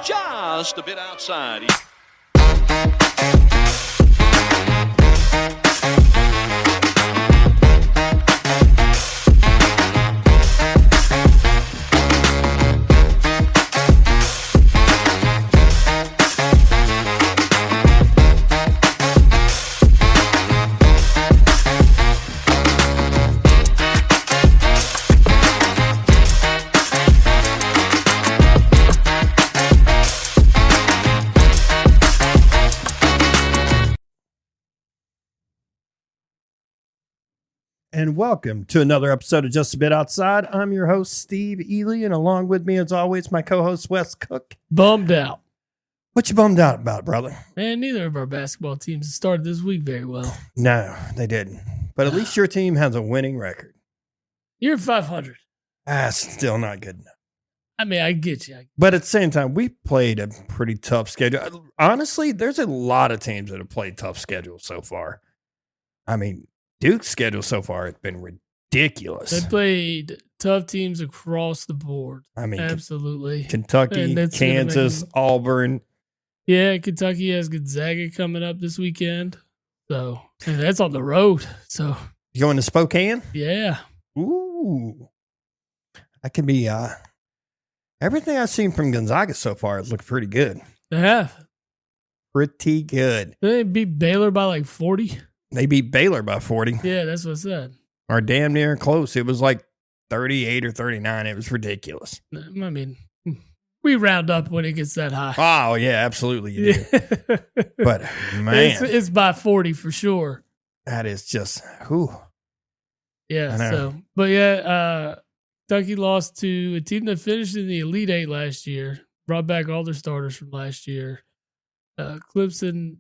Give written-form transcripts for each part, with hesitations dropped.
just a bit outside. And welcome to another episode of Just a Bit Outside. I'm your host, Steve Ely, and along with me, as always, my co-host, Wes Cook. Bummed out. What you bummed out about, brother? Man, neither of our basketball teams started this week very well. No, they didn't. But at least your team has a winning record. You're 500. Still not good enough. I mean, I get you. But at the same time, we played a pretty tough schedule. Honestly, there's a lot of teams that have played tough schedules so far. I mean, Duke's schedule so far has been ridiculous. They played tough teams across the board. I mean, absolutely. Kentucky, Kansas, Auburn. Yeah, Kentucky has Gonzaga coming up this weekend. So, and that's on the road. So, you going to Spokane? Yeah. Ooh. That could be everything I've seen from Gonzaga so far has looked pretty good. They have. Pretty good. They beat Baylor by like 40. They beat Baylor by 40. Yeah, that's what I said. Or damn near close. It was like 38 or 39. It was ridiculous. I mean, we round up when it gets that high. Oh, yeah, absolutely. You do. But, man. It's by 40 for sure. That is just, whew. Yeah, so, but yeah, Kentucky lost to a team that finished in the Elite Eight last year, brought back all their starters from last year. Clemson's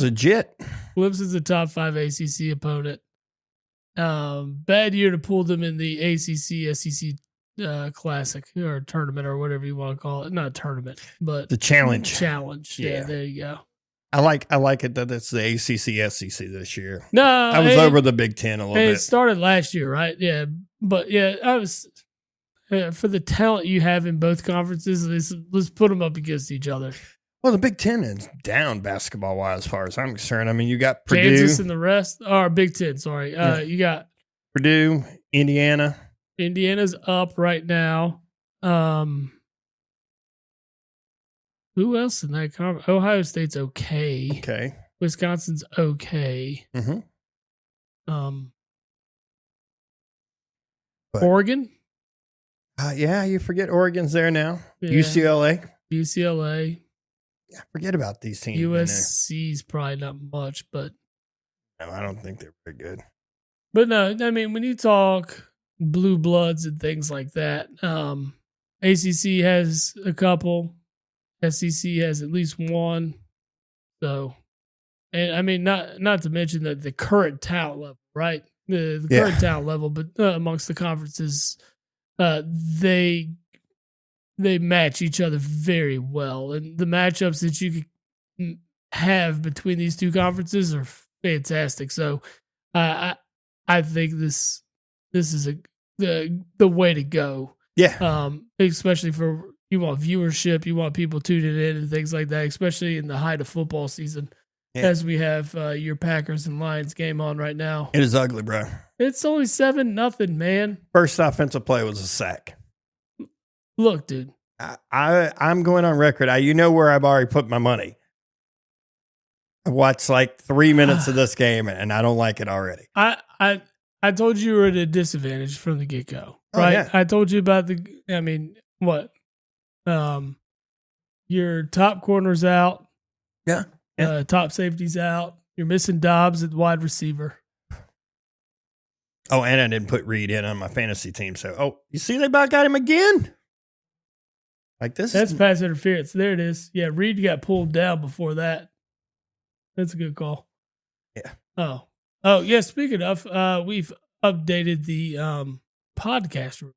legit. Clemson's a top 5 ACC opponent. Bad year to pull them in the ACC, SEC Classic or tournament or whatever you want to call it. Not tournament, but the challenge. Challenge. Yeah, there you go. I like it that it's the ACC, SEC this year. No, I was over the Big Ten a little bit. It started last year, right? Yeah, but yeah, I was for the talent you have in both conferences. Let's put them up against each other. Well, the Big Ten is down basketball-wise as far as I'm concerned. I mean, you got Purdue. Kansas and the rest. Or Big Ten, sorry. Yeah. You got Purdue, Indiana. Indiana's up right now. Who else in that conference? Ohio State's okay. Okay. Wisconsin's okay. Mm-hmm. Oregon? Yeah, you forget Oregon's there now. Yeah. UCLA. Yeah, forget about these teams. USC's probably not much, but no, I don't think they're very good. But no, I mean, when you talk blue bloods and things like that, ACC has a couple, SEC has at least one. So, and I mean, not to mention that the current talent level, right? The current talent level, but amongst the conferences, they match each other very well, and the matchups that you could have between these two conferences are fantastic. So, I think this is the way to go. Yeah. Especially for you want viewership, you want people tuning in and things like that. Especially in the height of football season, as we have your Packers and Lions game on right now. It is ugly, bro. It's only 7-0, man. First offensive play was a sack. Look, dude. I'm going on record. You know where I've already put my money. I watched like 3 minutes of this game, and I don't like it already. I told you were at a disadvantage from the get-go, right? Yeah. I told you about what? Your top corner's out. Yeah. Top safety's out. You're missing Dobbs at wide receiver. Oh, and I didn't put Reed in on my fantasy team. So, you see they about got him again? Like this. That's pass interference. There it is. Yeah, Reed got pulled down before that. That's a good call. Yeah. Oh yeah. Speaking of, we've updated the podcast room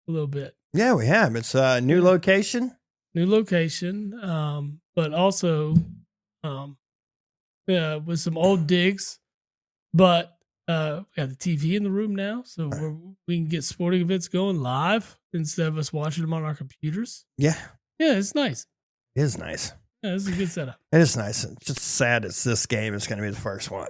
a little bit. Yeah, we have. It's a new location. But also with some old digs. But we got the TV in the room now, so we can get sporting events going live instead of us watching them on our computers. Yeah. Yeah, it's nice. It is nice. Yeah, this is a good setup. It is nice. It's just sad it's this game is going to be the first one.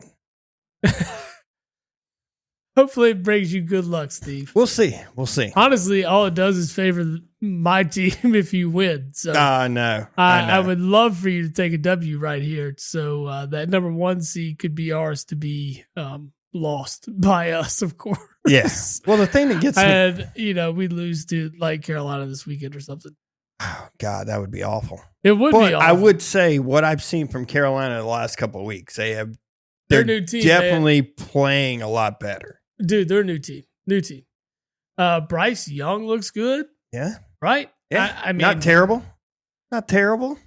Hopefully it brings you good luck, Steve. We'll see. We'll see. Honestly, all it does is favor my team if you win. So No. I would love for you to take a W right here. So that number 1 seed could be ours to be lost by us, of course. Yes. Well, the thing that gets me. And, we lose to like Carolina this weekend or something. Oh, God, that would be awful. It would be awful. I would say what I've seen from Carolina the last couple of weeks, they're new team, definitely playing a lot better. Dude, they're a new team. Bryce Young looks good. Yeah. Right? Yeah. I mean, not terrible. Not terrible.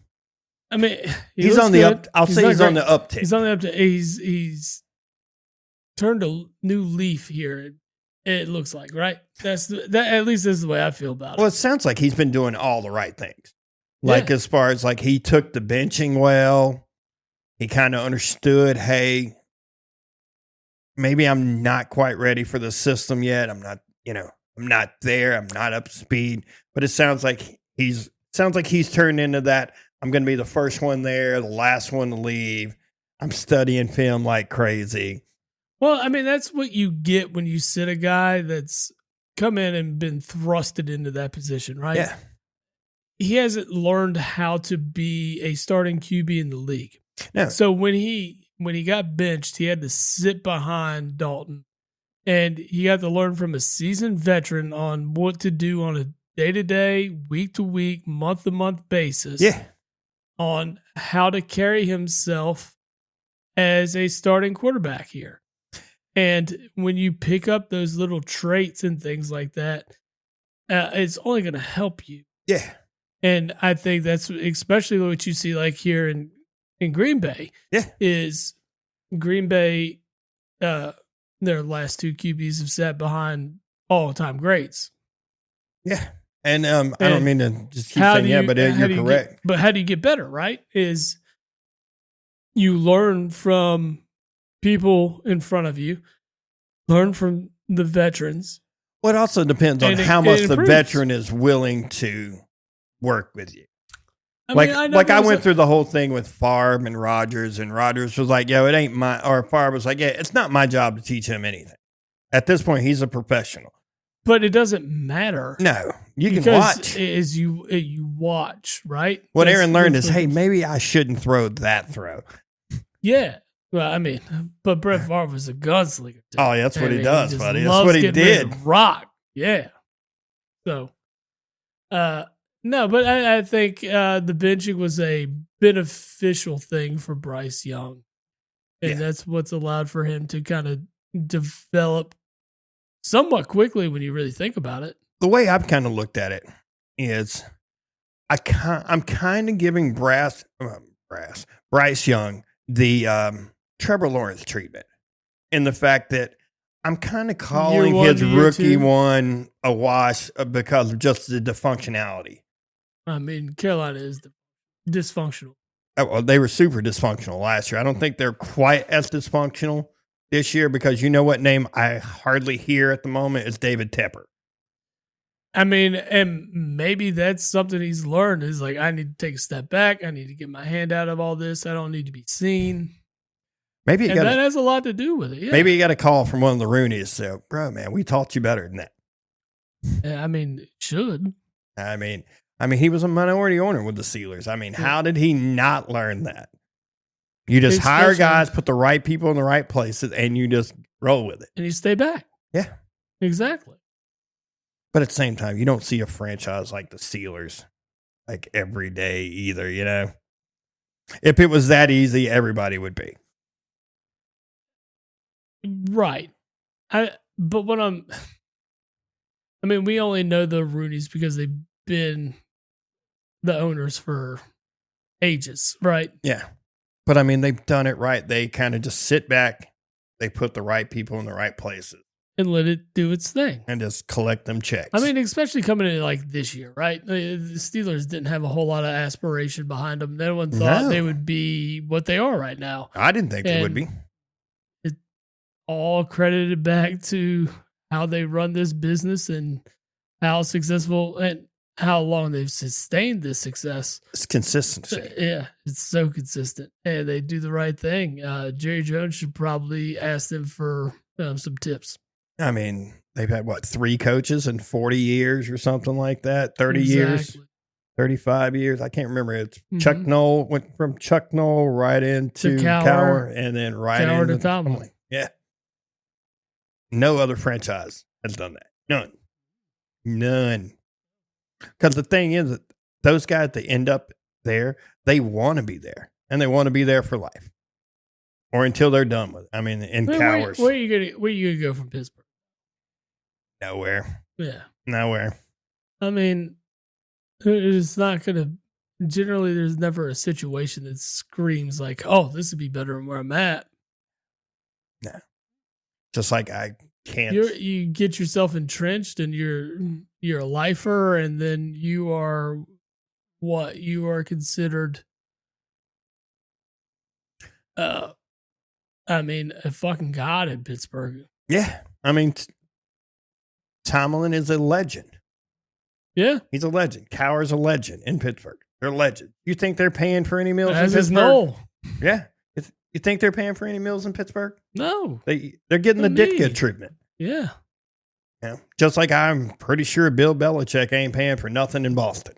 I mean, he's on the up. I'll say he's on the uptick. He's on the uptick. He's turned a new leaf here. It looks like, right? That at least this is the way I feel about it. Well, it sounds like he's been doing all the right things. Like as far as like he took the benching well, he kind of understood, hey, maybe I'm not quite ready for the system yet. I'm not, I'm not there. I'm not up to speed. But it sounds like he's turned into that. I'm going to be the first one there, the last one to leave. I'm studying film like crazy. Well, I mean, that's what you get when you sit a guy that's come in and been thrusted into that position, right? Yeah. He hasn't learned how to be a starting QB in the league. No. So when he got benched, he had to sit behind Dalton, and he got to learn from a seasoned veteran on what to do on a day-to-day, week-to-week, month-to-month basis. Yeah. On how to carry himself as a starting quarterback here. And when you pick up those little traits and things like that, it's only going to help you. Yeah. And I think that's especially what you see like here in Green Bay. Yeah. Is Green Bay, their last 2 QBs have sat behind all-time greats. Yeah. And I don't mean to just keep saying but you're correct. But how do you get better, right? Is you learn from people in front of you, learn from the veterans. Well, it also depends on how much the veteran is willing to work with you. I went through the whole thing with Favre and Rodgers was like, it ain't Favre was like, it's not my job to teach him anything. At this point, he's a professional. But it doesn't matter. No, you can watch. As you watch, right? What Aaron learned is, hey, maybe I shouldn't throw that throw. Yeah. Well, I mean, but Brett Favre was a gunslinger. Too. Oh, yeah, that's what he does, buddy. That's what he did. Rock. Yeah. So, no, but I think the benching was a beneficial thing for Bryce Young. And that's what's allowed for him to kind of develop somewhat quickly when you really think about it. The way I've kind of looked at it is I'm kind of giving Bryce Young the Trevor Lawrence treatment in the fact that I'm kind of calling his rookie one a wash because of just the dysfunctionality. I mean, Carolina is dysfunctional. Oh, well, they were super dysfunctional last year. I don't think they're quite as dysfunctional this year because you know what name I hardly hear at the moment is David Tepper. I mean, and maybe that's something he's learned is like, I need to take a step back. I need to get my hand out of all this. I don't need to be seen. Maybe that has a lot to do with it. Yeah. Maybe you got a call from one of the Roonies. So, bro, man, we taught you better than that. I mean, it should. I mean, he was a minority owner with the Steelers. I mean, how did he not learn that? You just hire guys, put the right people in the right places, and you just roll with it. And you stay back. Yeah. Exactly. But at the same time, you don't see a franchise like the Steelers like every day either, you know? If it was that easy, everybody would be. Right. But we only know the Roonies because they've been the owners for ages, right? Yeah. But I mean, they've done it right. They kind of just sit back. They put the right people in the right places. And let it do its thing. And just collect them checks. I mean, especially coming in like this year, right? The Steelers didn't have a whole lot of aspiration behind them. No one thought they would be what they are right now. I didn't think they would be. It's all credited back to how they run this business and how successful. And how long they've sustained this success. It's consistency. Yeah, it's so consistent, and they do the right thing. Jerry Jones should probably ask them for some tips. I mean, they've had, 3 coaches in 40 years or something like that, 30 years, 35 years. I can't remember. It's Chuck Noll, went from Chuck Noll right into Cowher, and then right into Tomlin. Yeah. No other franchise has done that. None. Because the thing is that those guys that end up there, they want to be there, and they want to be there for life, or until they're done with it. I mean, in Cowers. Where are you gonna go from Pittsburgh? Nowhere. Yeah, nowhere. I mean, it's not gonna. Generally, there's never a situation that screams like, "Oh, this would be better than where I'm at." No, just like I can't. You get yourself entrenched, and you're a lifer, and then you are what you are considered. I mean, a fucking god in Pittsburgh. Yeah, I mean, Tomlin is a legend. Yeah, he's a legend. Cowher's a legend in Pittsburgh. They're legend. You think they're paying for any meals as in is Pittsburgh? Noel. Yeah. You think they're paying for any meals in Pittsburgh? No. They're getting the Ditka treatment. Yeah. Yeah. Just like I'm pretty sure Bill Belichick ain't paying for nothing in Boston.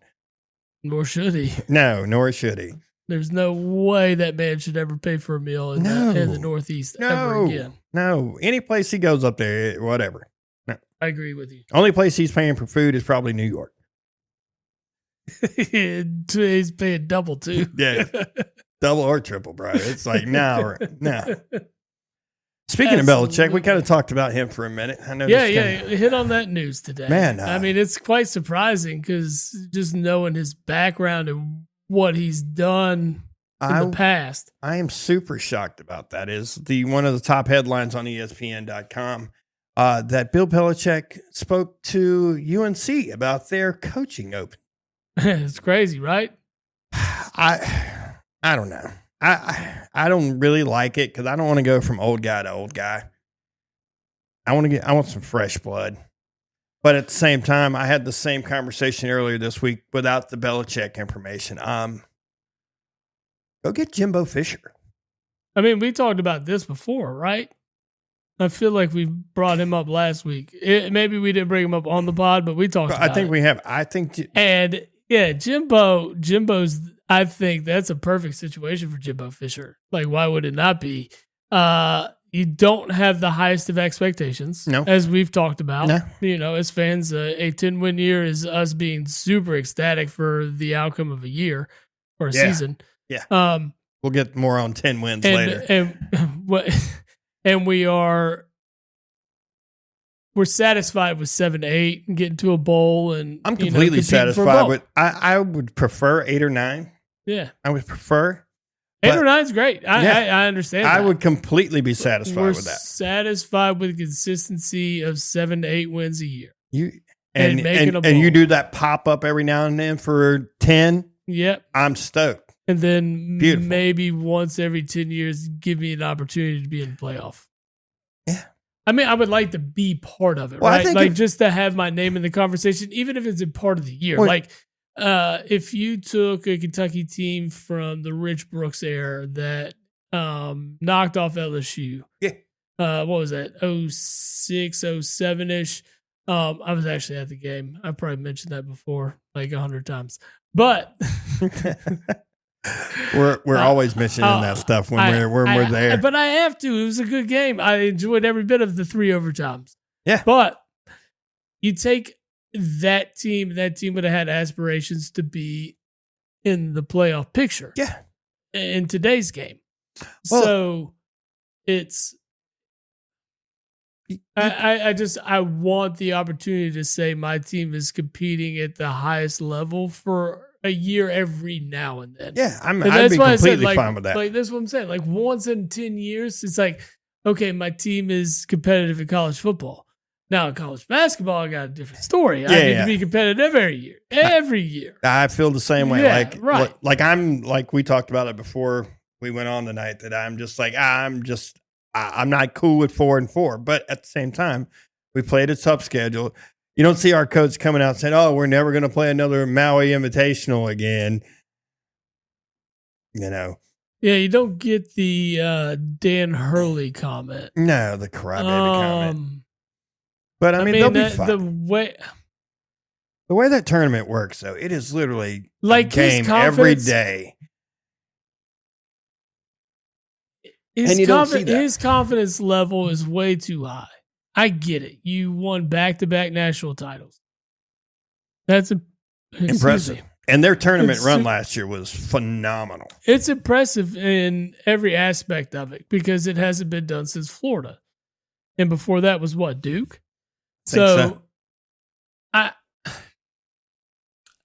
Nor should he. No, nor should he. There's no way that man should ever pay for a meal in the Northeast ever again. No. Any place he goes up there, whatever. No. I agree with you. Only place he's paying for food is probably New York. He's paying double, too. Yeah. Double or triple, bro. It's like, no. Speaking of Belichick, we kind of talked about him for a minute. I know. Hit on that news today. Man, I mean, it's quite surprising because just knowing his background and what he's done in the past. I am super shocked about that. Is one of the top headlines on ESPN.com that Bill Belichick spoke to UNC about their coaching open. It's crazy, right? I don't know. I don't really like it because I don't want to go from old guy to old guy. I want some fresh blood. But at the same time, I had the same conversation earlier this week without the Belichick information. Go get Jimbo Fisher. I mean, we talked about this before, right? I feel like we brought him up last week. Maybe we didn't bring him up on the pod, but we talked about it. I think we have. And yeah, Jimbo's, I think that's a perfect situation for Jimbo Fisher. Like, why would it not be? You don't have the highest of expectations, as we've talked about. No. You know, as fans, a 10-win year is us being super ecstatic for the outcome of a year or a season. Yeah. We'll get more on 10 wins later. And we're satisfied with 7-8 and getting to a bowl. And I'm completely satisfied with. I would prefer 8 or 9. Yeah, I would prefer 8 or 9 is great. I understand. I would completely be satisfied with that. Satisfied with consistency of 7 to 8 wins a year. And you do that pop up every now and then for 10. Yep, I'm stoked. And then maybe once every 10 years, give me an opportunity to be in the playoff. Yeah. I mean, I would like to be part of it, right? Like just to have my name in the conversation, even if it's a part of the year. If you took a Kentucky team from the Rich Brooks era that knocked off LSU. Yeah. What was that? 06, 07-ish. I was actually at the game. I probably mentioned that before like 100 times. But we're always mentioning that stuff when we're there. But I have to. It was a good game. I enjoyed every bit of the 3 overtimes. Yeah. But you take that team would have had aspirations to be in the playoff picture. Yeah. In today's game. Well, so it's I want the opportunity to say my team is competing at the highest level for a year every now and then. Yeah, I'd be completely fine with that. Like that's what I'm saying. Like once in 10 years, it's like, okay, my team is competitive in college football. Now in college basketball, I got a different story. I need to be competitive every year. Every year. I feel the same way. Yeah, right. Like we talked about it before we went on tonight, that I'm just like, I'm not cool with 4-4. But at the same time, we played a tough schedule. You don't see our coach coming out saying, "Oh, we're never going to play another Maui Invitational again." Yeah, you don't get the Dan Hurley comment. No, the crybaby comment. But I mean they'll be fine. The way that tournament works, though, it is literally like a game every day. His confidence level is way too high. I get it. You won back-to-back national titles. That's impressive. And their tournament run last year was phenomenal. It's impressive in every aspect of it because it hasn't been done since Florida. And before that was what, Duke? So I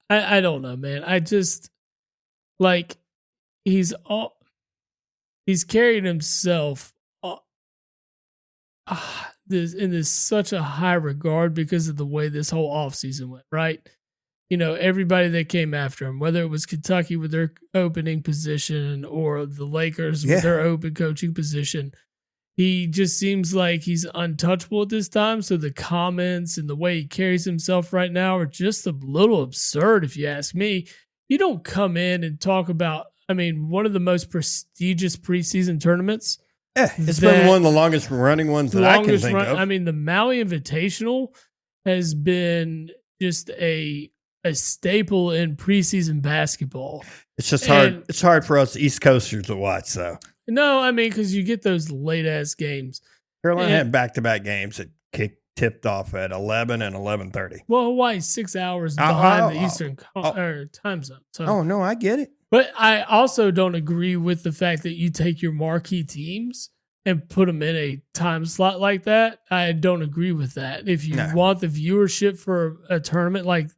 don't know, man. I just like he's carried himself in this such a high regard because of the way this whole offseason went, right? You know, everybody that came after him, whether it was Kentucky with their opening position or the Lakers with their open coaching position, he just seems like he's untouchable at this time. So the comments and the way he carries himself right now are just a little absurd, if you ask me. You don't come in and talk about, I mean, one of the most prestigious preseason tournaments. Yeah, it's been one of the longest running ones that I can think of. I mean, the Maui Invitational has been just a staple in preseason basketball. It's just hard. It's hard for us East Coasters to watch, though. No, I mean, because you get those late ass games. Carolina had back-to-back games that tipped off at 11 and 11:30. Well, Hawaii's 6 hours behind the Eastern time zone. So. No, I get it. But I also don't agree with the fact that you take your marquee teams and put them in a time slot like that. I don't agree with that. If you want the viewership for a tournament like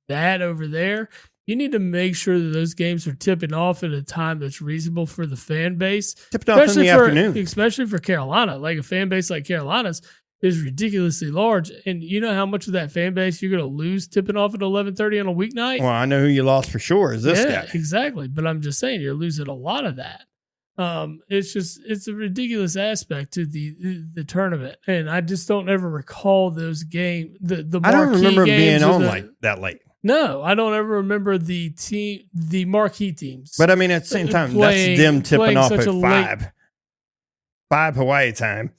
that over there, you need to make sure that those games are tipping off at a time that's reasonable for the fan base. Tipping off in the afternoon. Especially for Carolina. Like a fan base like Carolina's is ridiculously large. And you know how much of that fan base you're going to lose tipping off at 11:30 on a weeknight? Well, I know who you lost for sure is this guy. Exactly. But I'm just saying you're losing a lot of that. It's a ridiculous aspect to the tournament. And I just don't ever recall those games. I don't remember being on like that late. No, I don't ever remember the marquee teams. But I mean, at the same time, that's them tipping off at 5 Hawaii time.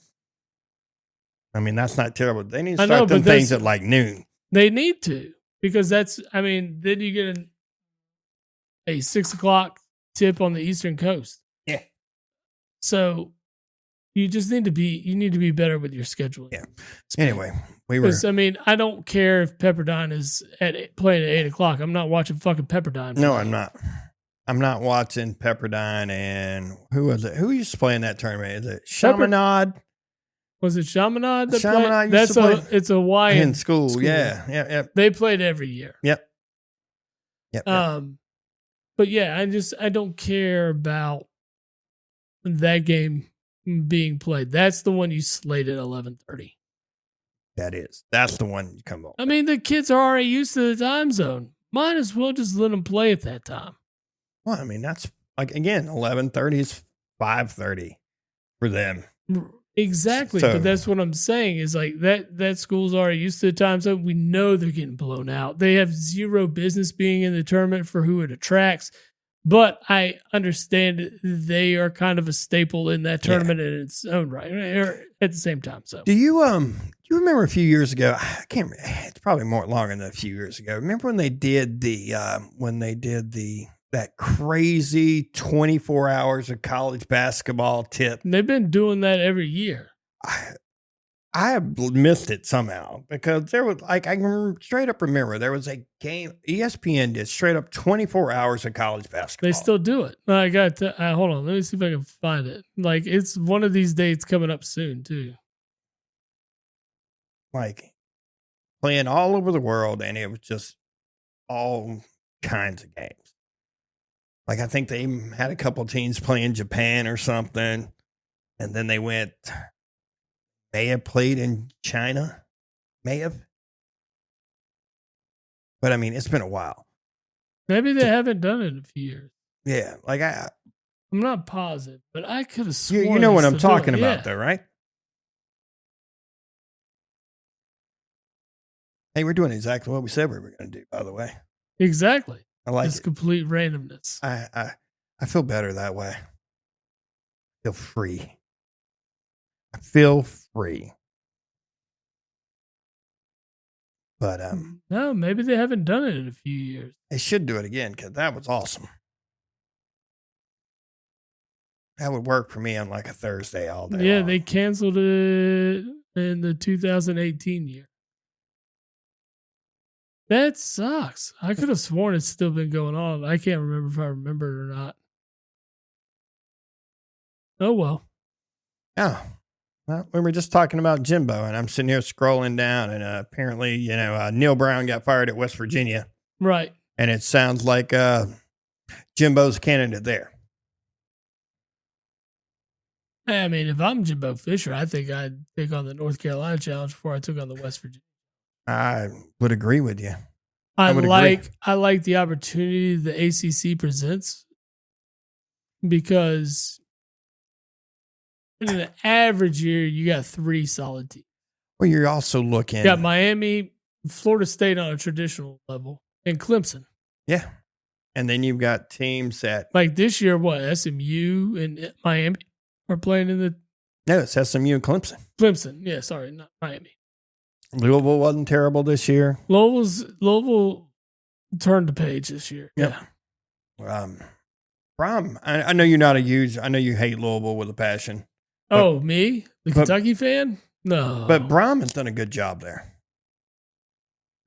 I mean, that's not terrible. They need to start them things at like noon. They need to, because then you get a 6 o'clock tip on the Eastern Coast. Yeah. So you just need to be better with your scheduling. Yeah. Anyway, I don't care if Pepperdine is playing at 8 o'clock. I'm not watching fucking Pepperdine. No, I'm not. I'm not watching Pepperdine. And who was it? Who used to play in that tournament? Is it Chaminade? Was it Chaminade? It's a Hawaiian in school. Yeah. They played every year. Yep. But yeah, I don't care about that game being played. That's the one you slate at 11:30. That's the one you come on. I mean, the kids are already used to the time zone. Might as well just let them play at that time. Well, I mean, that's like, again, 11:30 is 5:30 for them. Exactly. So, but that's what I'm saying is like that school's already used to the time zone. We know they're getting blown out. They have zero business being in the tournament for who it attracts. But I understand they are kind of a staple in that tournament in its own right at the same time. So do you remember a few years ago? I can't remember. It's probably more longer than a few years ago. Remember when they did that crazy 24 hours of college basketball tip? They've been doing that every year. I missed it somehow because there was I can straight up remember there was a game ESPN did straight up 24 hours of college basketball. They still do it. I got to hold on. Let me see if I can find it. Like it's one of these dates coming up soon too. Like playing all over the world, and it was just all kinds of games. Like I think they even had a couple teams playing Japan or something, and then they went. May have played in China. May have. But I mean, it's been a while. Maybe they haven't done it in a few years. Yeah. Like I'm not positive, but I could have sworn. You know what I'm talking about though, right? Hey, we're doing exactly what we said we were going to do, by the way. Exactly. I like It's it. complete randomness. I feel better that way. I feel free. I feel free. But no, maybe they haven't done it in a few years. they should do it again because that was awesome. That would work for me on like a Thursday all day. Yeah, long. they canceled it in the 2018 year. That sucks. I could have sworn it's still been going on. I can't remember if I remember it or not. Oh, well. Oh, well, we were just talking about Jimbo, and I'm sitting here scrolling down, and apparently, Neil Brown got fired at West Virginia. Right. And it sounds like Jimbo's candidate there. I mean, if I'm Jimbo Fisher, I think I'd take on the North Carolina challenge before I took on the West Virginia. I would agree with you. I like the opportunity the ACC presents because in an average year, you got 3 solid teams. Well, you're also looking. You got Miami, Florida State on a traditional level, and Clemson. Yeah. And then you've got teams that. Like this year, SMU and Miami are playing in the. No, it's SMU and Clemson. Clemson. Yeah, sorry, not Miami. Louisville wasn't terrible this year. Louisville turned the page this year. Yep. Yeah. Brom, I know you're not I know you hate Louisville with a passion. Oh, me? The Kentucky fan? No. But Brom has done a good job there.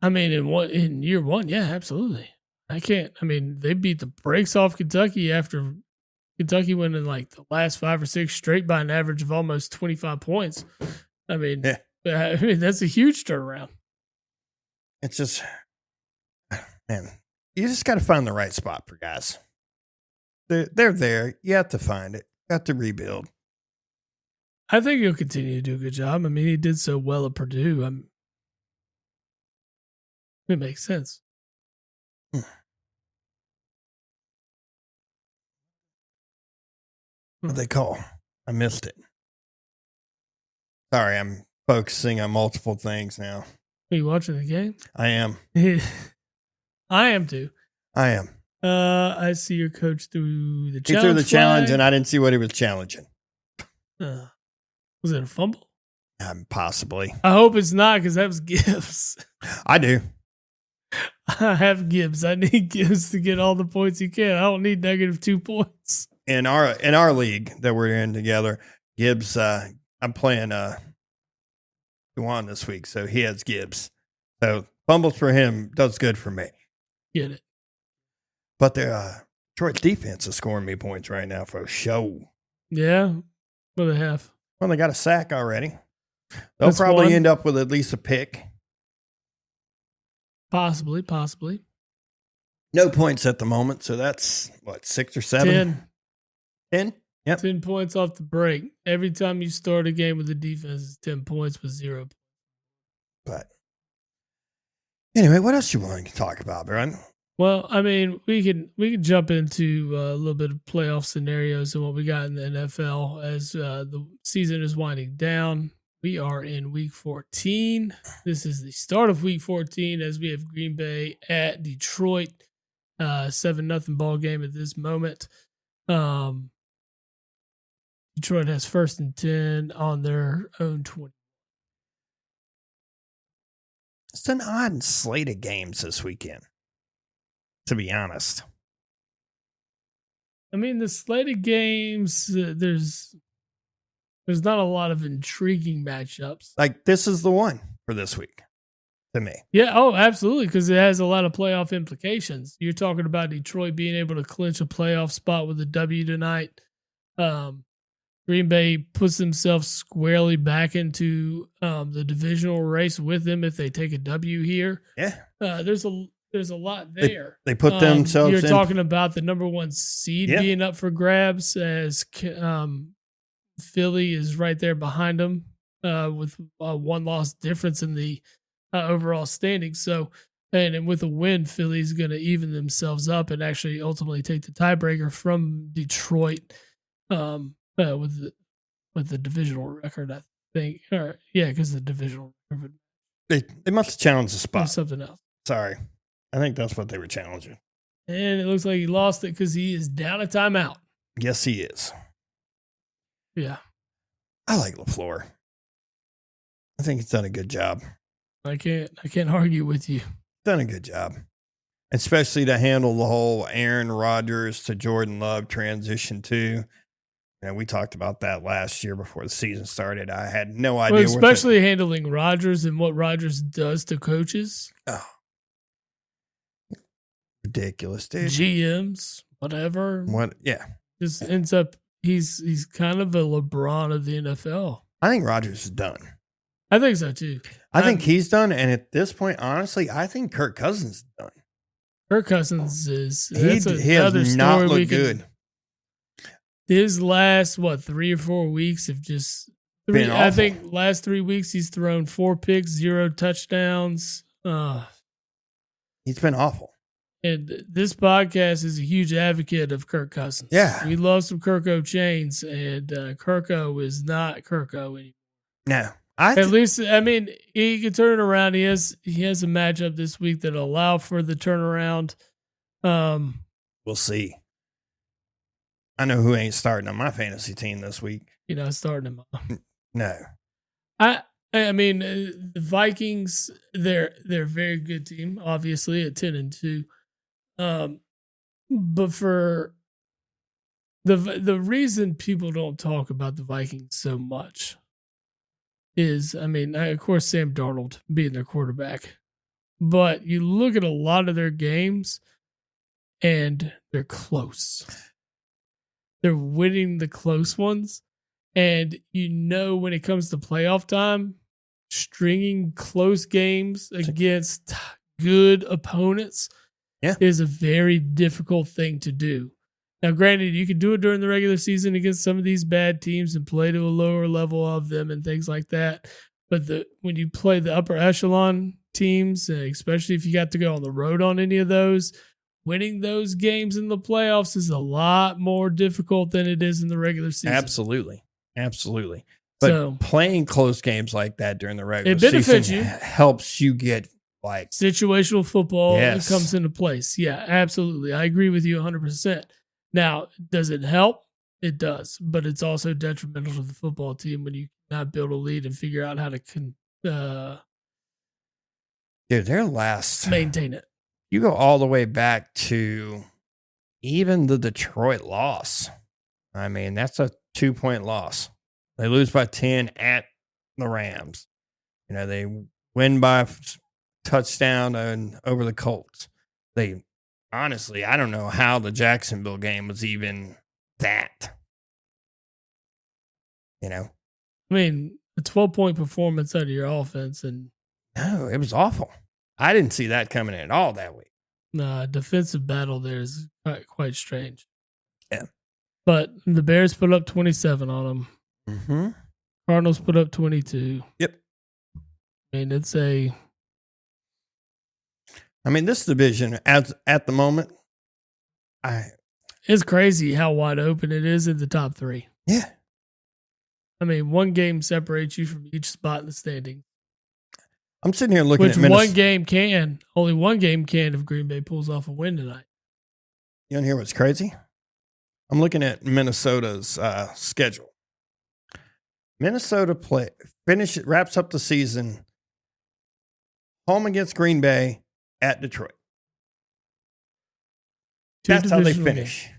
I mean, in year one, yeah, absolutely. They beat the brakes off Kentucky after Kentucky went in like the last 5 or 6 straight by an average of almost 25 points. I mean, that's a huge turnaround. It's just, man, you just got to find the right spot for guys. They're there. You have to find it. You have to rebuild. I think he'll continue to do a good job. I mean, he did so well at Purdue. It makes sense. What they call? I missed it. Sorry, I'm focusing on multiple things now. Are you watching the game? I am. I am too. I am. I see your coach through the challenge. He threw the challenge, and I didn't see what he was challenging. Was it a fumble? Possibly. I hope it's not because that was Gibbs. I do. I have Gibbs. I need Gibbs to get all the points he can. I don't need -2 points. In our league that we're in together, Gibbs. I'm playing Juwan this week, so he has Gibbs. So fumbles for him does good for me. Get it? But the Detroit defense is scoring me points right now for a show. Yeah, what they have? Well, they got a sack already. They'll probably end up with at least a pick. Possibly. No points at the moment, so that's, 6 or 7? 10? Yep. 10 points off the break. Every time you start a game with the defense, it's 10 points with 0. But anyway, what else you want to talk about, Brian? Well, I mean, we can jump into a little bit of playoff scenarios and what we got in the NFL as the season is winding down. We are in week 14. This is the start of week 14 as we have Green Bay at Detroit. 7-0 ball game at this moment. Detroit has 1st and 10 on their own 20. It's an odd slate of games this weekend, to be honest. I mean, the slate of games, there's not a lot of intriguing matchups. Like, this is the one for this week, to me. Yeah, absolutely, because it has a lot of playoff implications. You're talking about Detroit being able to clinch a playoff spot with a W tonight. Green Bay puts themselves squarely back into the divisional race with them if they take a W here. Yeah. There's a lot there. They put themselves You're talking about the number 1 seed being up for grabs as Philly is right there behind them with a 1-loss difference in the overall standing. So, and with a win, Philly's going to even themselves up and actually ultimately take the tiebreaker from Detroit with the divisional record, I think. Because the divisional record They must have challenged the Or spot. something else. Sorry. I think that's what they were challenging. And it looks like he lost it because he is down a timeout. Yes, he is. Yeah. I like LaFleur. I think he's done a good job. I can't argue with you. Done a good job. Especially to handle the whole Aaron Rodgers to Jordan Love transition too. And we talked about that last year before the season started. I had no idea. Well, especially handling Rodgers and what Rodgers does to coaches. Oh. Ridiculous, dude. GMs, whatever. What? Yeah. Just ends up, he's kind of a LeBron of the NFL. I think Rodgers is done. I think so too. I think he's done. And at this point, honestly, I think Kirk Cousins is done. Kirk Cousins is. He has not looked good. His last, 3 or 4 weeks have just Been awful. I think last 3 weeks he's thrown 4 picks, 0 touchdowns. He's been awful. And this podcast is a huge advocate of Kirk Cousins. Yeah. We love some Kirko chains, and Kirko is not Kirko anymore. No. At least, I mean, he can turn it around. He has a matchup this week that'll allow for the turnaround. We'll see. I know who ain't starting on my fantasy team this week. You're not starting him off. No. I mean, the Vikings, they're a very good team, obviously, at 10-2. But for the reason people don't talk about the Vikings so much is, I mean, of course, Sam Darnold being their quarterback. But you look at a lot of their games, and they're close. They're winning the close ones. And when it comes to playoff time, stringing close games against good opponents is a very difficult thing to do. Now, granted, you can do it during the regular season against some of these bad teams and play to a lower level of them and things like that. But when you play the upper echelon teams, especially if you got to go on the road on any of those, winning those games in the playoffs is a lot more difficult than it is in the regular season. Absolutely. But playing close games like that during the regular season helps you get situational football that comes into place. Yeah, absolutely. I agree with you 100%. Now, does it help? It does, but it's also detrimental to the football team when you cannot build a lead and figure out how to maintain it. You go all the way back to even the Detroit loss. I mean, that's a 2-point loss. They lose by 10 at the Rams. They win by touchdown and over the Colts. Honestly, I don't know how the Jacksonville game was even that. I mean, a 12-point performance out of your offense. No, it was awful. I didn't see that coming at all that week. Nah, defensive battle there is quite strange. Yeah. But the Bears put up 27 on them. Mm-hmm. Cardinals put up 22. Yep. I mean, this division at the moment, it's crazy how wide open it is in the top 3. Yeah. I mean, one game separates you from each spot in the standing. I'm sitting here looking at only one game can if Green Bay pulls off a win tonight. You want to hear what's crazy? I'm looking at Minnesota's schedule. Minnesota wraps up the season home against Green Bay at Detroit. That's how they finish.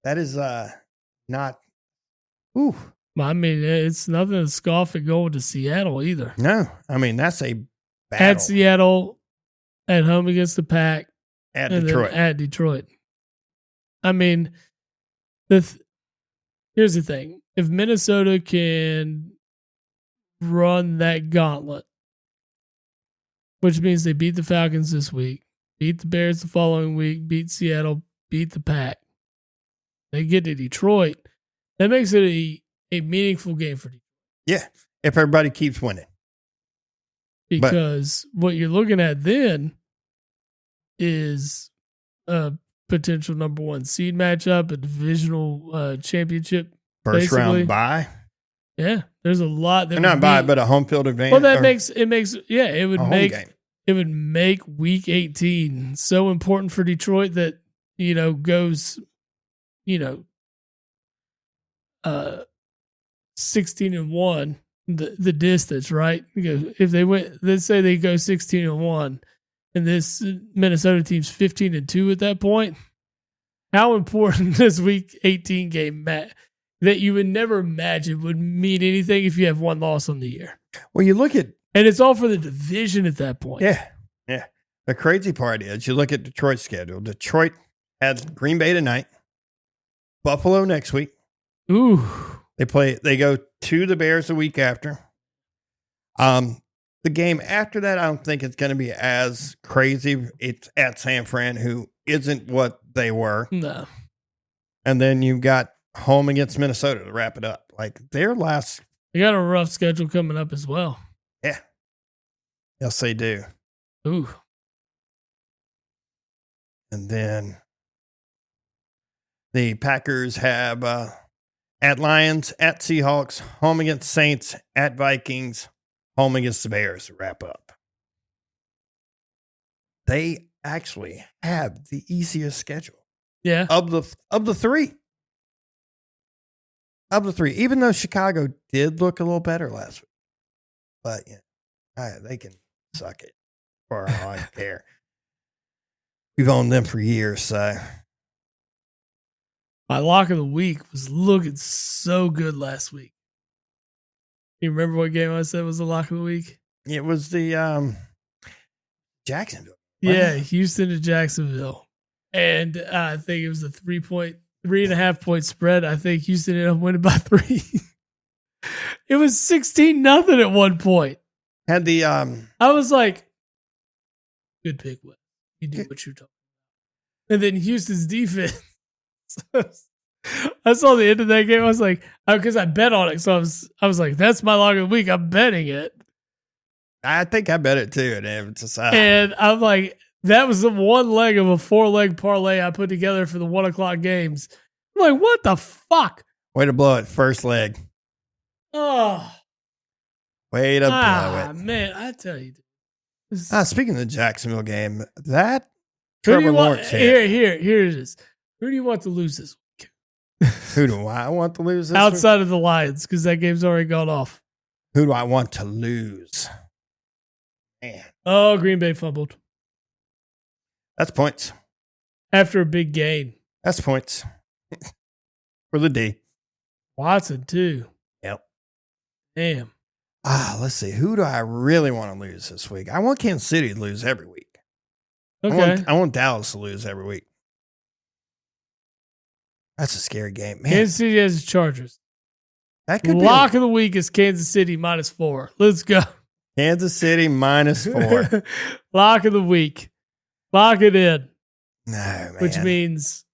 That is not. Ooh. I mean, it's nothing to scoff at going to Seattle either. No, I mean, that's a battle. At Seattle, at home against the Pack, at Detroit. At Detroit. I mean, here's the thing. If Minnesota can run that gauntlet, which means they beat the Falcons this week, beat the Bears the following week, beat Seattle, beat the Pack, they get to Detroit, that makes it a meaningful game for Detroit. Yeah, if everybody keeps winning. Because what you're looking at then is a potential number 1 seed matchup, a divisional championship. First round bye. Yeah, there's a lot that and not by, but a home field advantage. Well, that makes it would make week 18 so important for Detroit that goes 16-1 the distance, right? Because if they went, let's say they go 16-1 and this Minnesota team's 15-2 at that point, how important this week 18 game that you would never imagine would mean anything if you have one loss on the year. Well, you look at, and it's all for the division at that point. Yeah. The crazy part is you look at Detroit's schedule. Detroit has Green Bay tonight, Buffalo next week. Ooh. They go to the Bears the week after. The game after that, I don't think it's going to be as crazy. It's at San Fran, who isn't what they were. No. And then you've got home against Minnesota to wrap it up. Like they got a rough schedule coming up as well. Yeah. Yes, they do. Ooh. And then the Packers have at Lions, at Seahawks, home against Saints, at Vikings, home against the Bears to wrap up. They actually have the easiest schedule. Yeah. Of the three. Of the three. Even though Chicago did look a little better last week. But they can suck it for all I care. We've owned them for years, so. My lock of the week was looking so good last week. You remember what game I said was the lock of the week? It was the Jacksonville. Yeah, Houston to Jacksonville. And I think it was a 3.5 point spread. I think Houston ended up winning by 3. It was 16-0 at one point. Had the I was like, good pick, Wes. You do what you're talking about. And then Houston's defense. I saw the end of that game. I was like, because I bet on it. So I was like, that's my lock of the week. I'm betting it. I think I bet it too. And I'm like, that was the one leg of a 4-leg parlay I put together for the 1 o'clock games. I'm like, what the fuck? Way to blow it. First leg. Oh. Way to blow it. Man, I tell you. Speaking of the Jacksonville game, that Trevor Lawrence here it is. Who do you want to lose this week? Who do I want to lose this outside week? of the Lions, because that game's already gone off. Who do I want to lose? Man. Oh, Green Bay fumbled. That's points. After a big gain. That's points. For the D. Watson, too. Yep. Damn. Let's see. Who do I really want to lose this week? I want Kansas City to lose every week. Okay. I want Dallas to lose every week. That's a scary game, man. Kansas City has the Chargers. That could Lock of the week is Kansas City -4. Let's go. Kansas City -4. Lock of the week. Lock it in. No, man. Which means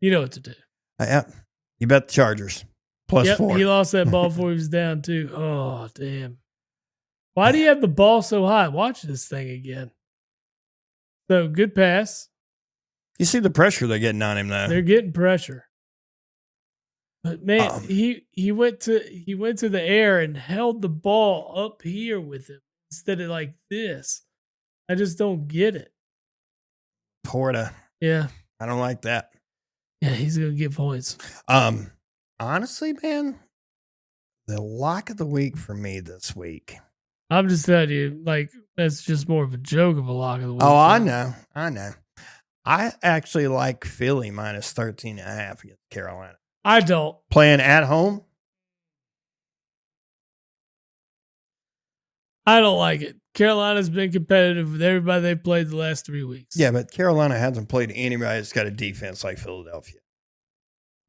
you know what to do. Yep. You bet the Chargers. +4. He lost that ball before he was down, too. Oh, damn. Why do you have the ball so high? Watch this thing again. So, good pass. You see the pressure they're getting on him, though. They're getting pressure. But, man, he went to the air and held the ball up here with him instead of like this. I just don't get it. Porta. Yeah. I don't like that. Yeah, he's going to get points. Honestly, man, the lock of the week for me this week. I'm just telling you, like, that's just more of a joke of a lock of the week. Oh, I know. I actually like Philly -13.5 against Carolina. I don't. Playing at home? I don't like it. Carolina's been competitive with everybody they played the last 3 weeks. Yeah, but Carolina hasn't played anybody that's got a defense like Philadelphia.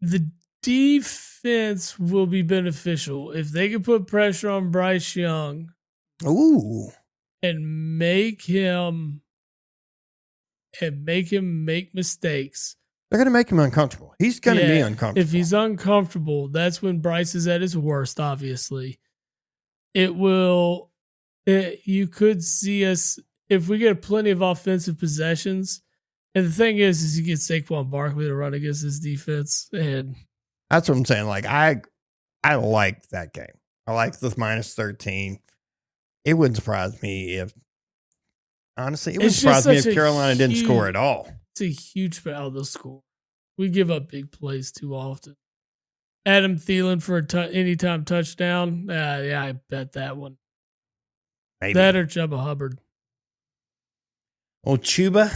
The defense will be beneficial if they can put pressure on Bryce Young. Ooh. And make him make mistakes. They're going to make him uncomfortable. He's going to be uncomfortable. If he's uncomfortable, that's when Bryce is at his worst, obviously. You could see us, if we get plenty of offensive possessions, and the thing is you get Saquon Barkley to run against this defense. And that's what I'm saying. Like, I liked that game. I liked the minus 13. It wouldn't surprise me if, honestly, it wouldn't surprise me if Carolina didn't score at all. It's a huge battle to score. We give up big plays too often. Adam Thielen for anytime touchdown. Yeah, I bet that one. Maybe. That or Chuba Hubbard. Old Chuba?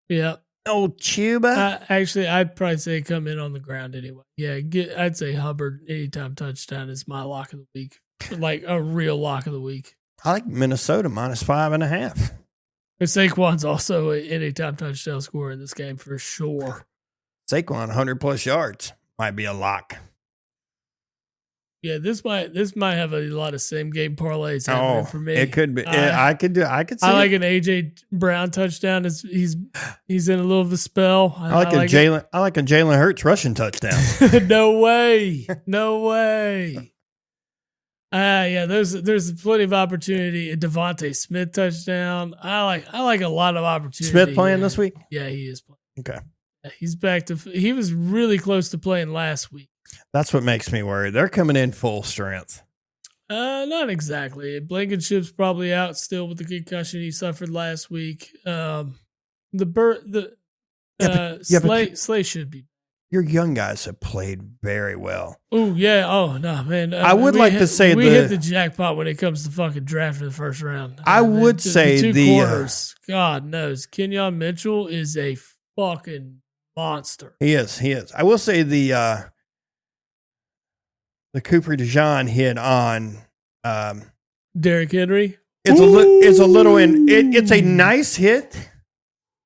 Yeah. Old Chuba? Actually, I'd probably say come in on the ground anyway. Yeah, I'd say Hubbard anytime touchdown is my lock of the week. Like a real lock of the week. I like Minnesota minus 5.5. Saquon's also an anytime touchdown scorer in this game for sure. Saquon 100+ yards might be a lock. Yeah, this might have a lot of same game parlays happening for me. It could be. I could see. I like an AJ Brown touchdown. He's in a little of a spell. I like a Jalen Hurts rushing touchdown. No way. Yeah, there's plenty of opportunity. A Devontae Smith touchdown. I like a lot of opportunity. Smith playing this week? Yeah, he is playing. Okay. He's back to. He was really close to playing last week. That's what makes me worried. They're coming in full strength. Not exactly. Blankenship's probably out still with the concussion he suffered last week. Slate should be. Your young guys have played very well. Oh yeah. Oh no, man. I would like to say we hit the jackpot when it comes to fucking drafting the first round. I would say the two corners. God knows, Kenyon Mitchell is a fucking monster. He is. I will say the Cooper DeJean hit on Derrick Henry. It's a nice hit.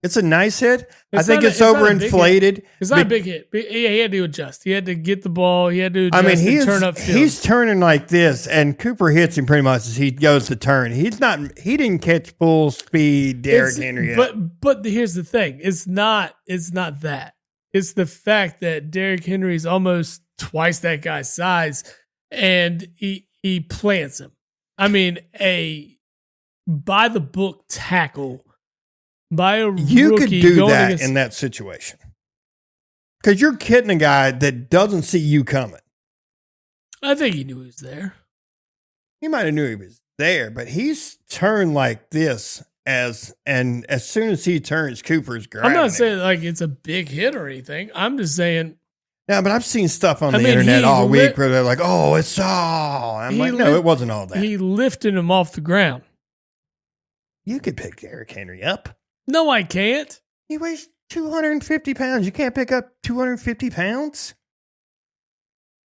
It's a nice hit. I think it's overinflated. It's not a big hit. He had to adjust. He had to get the ball. He had to adjust and turn up field. He's turning like this, and Cooper hits him pretty much as he goes to turn. He didn't catch full speed Derrick Henry. But here's the thing. It's not that. It's the fact that Derrick Henry is almost twice that guy's size, and he plants him. I mean, a by the book tackle by a you rookie. Could do that in that situation because you're kidding a guy that doesn't see you coming. I think he knew he was there. He might have knew he was there, but he's turned like this as soon as he turns, Cooper's grabbing I'm not saying like it's a big hit or anything. I'm just saying. Yeah, but I've seen stuff on the internet all week where they're like, "Oh, it's all." I'm like, no, it wasn't all that. He lifted him off the ground. You could pick Derrick Henry up. No, I can't. He weighs 250 pounds. You can't pick up 250 pounds?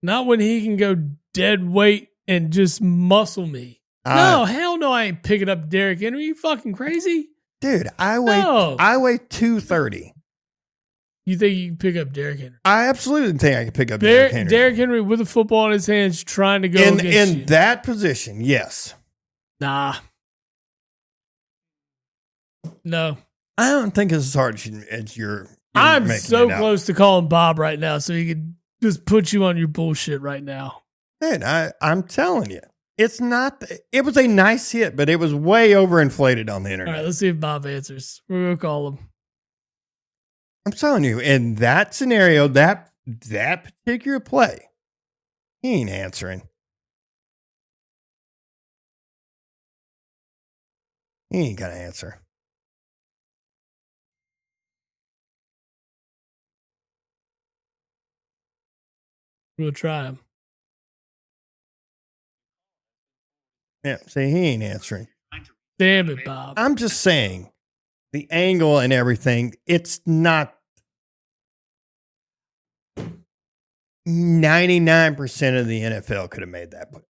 Not when he can go dead weight and just muscle me. No, hell no, I ain't picking up Derrick Henry. You fucking crazy? Dude, I weigh 230. You think you can pick up Derrick Henry? I absolutely think I can pick up Derrick Henry. Derrick Henry with a football in his hands trying to go against you. In that position, yes. Nah. No. I don't think it's as hard as you're I'm so close to calling Bob right now so he could just put you on your bullshit right now. Man, I'm telling you. It's not. It was a nice hit, but it was way overinflated on the internet. All right, let's see if Bob answers. We're going to call him. I'm telling you, in that scenario, that particular play, he ain't answering. He ain't going to answer. We'll try him. Yeah, see, he ain't answering. Damn it, Bob. I'm just saying, the angle and everything, it's not 99% of the NFL could have made that play.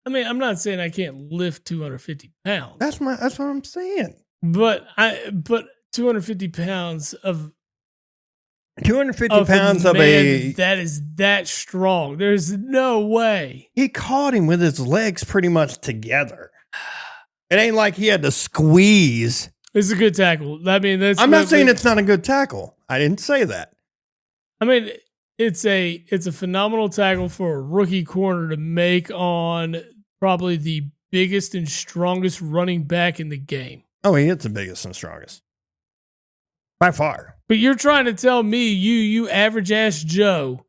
I mean, I'm not saying I can't lift 250 pounds. That's what I'm saying. But 250 pounds of 250 pounds of a that is that strong. There's no way. He caught him with his legs pretty much together. It ain't like he had to squeeze. It's a good tackle. I mean, I'm not saying it's not a good tackle. I didn't say that. I mean, it's a phenomenal tackle for a rookie corner to make on probably the biggest and strongest running back in the game. Oh, he is the biggest and strongest. By far. But you're trying to tell me, you average ass Joe,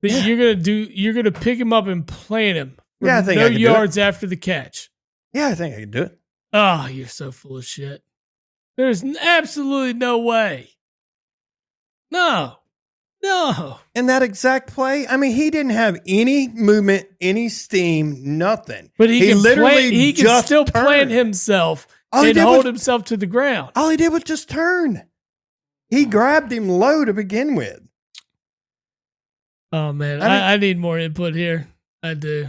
that you're gonna pick him up and plant him. Yeah, I think no I can do yards after the catch. Yeah, I think I can do it. Oh, you're so full of shit. There's absolutely no way. No. In that exact play, I mean, he didn't have any movement, any steam, nothing. But he can just still turned. plant himself and hold himself to the ground. All he did was just turn. He grabbed him low to begin with. Oh, man. I need more input here. I do.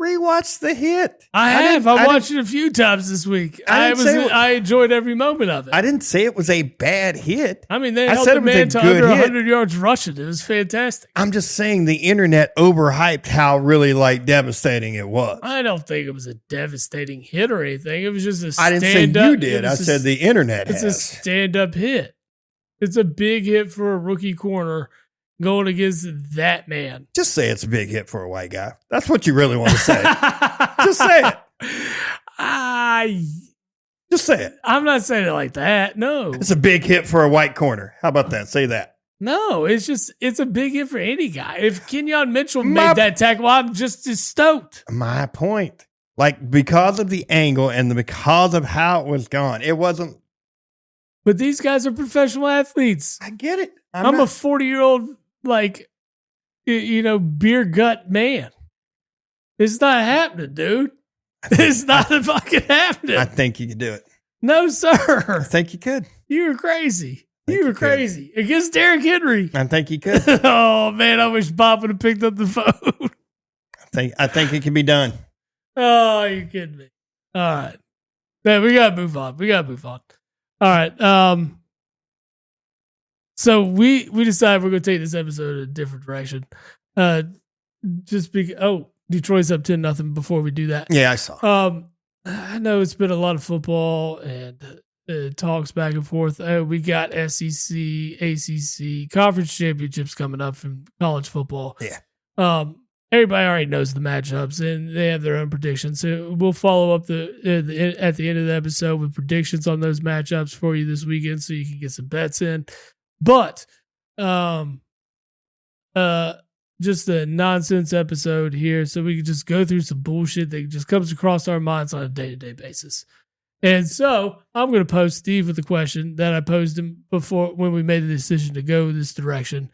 Rewatch the hit. I have. I watched it a few times this week. I enjoyed every moment of it. I didn't say it was a bad hit. I mean, they held the man to under 100 yards rushing. It was fantastic. I'm just saying the internet overhyped how really devastating it was. I don't think it was a devastating hit or anything. It was just a stand-up. I didn't say you did. I said the internet has. It's a stand-up hit. It's a big hit for a rookie corner going against that man. Just say it's a big hit for a white guy. That's what you really want to say. Just say it. Just say it. I'm not saying it like that. No. It's a big hit for a white corner. How about that? Say that. No, it's a big hit for any guy. If Kenyon Mitchell made that tackle, I'm just as stoked. My point. Because of the angle and because of how it was gone, it wasn't. But these guys are professional athletes. I get it. I'm a 40-year-old, beer gut man. It's not happening, dude. It's not fucking happening. I think you could do it. No, sir. I think you could. You were crazy. You were crazy. Against Derrick Henry. I think you could. Oh, man, I wish Bob would have picked up the phone. I think it can be done. Oh, you're kidding me. All right. Man, we got to move on. All right. So we decided we're going to take this episode in a different direction. Detroit's up 10-0 before we do that. Yeah, I saw. I know it's been a lot of football and talks back and forth. We got SEC, ACC, conference championships coming up from college football. Yeah. Everybody already knows the matchups and they have their own predictions. So we'll follow up at the end of the episode with predictions on those matchups for you this weekend so you can get some bets in. But just a nonsense episode here so we can just go through some bullshit that just comes across our minds on a day-to-day basis. And so I'm going to pose Steve with the question that I posed him before when we made the decision to go this direction.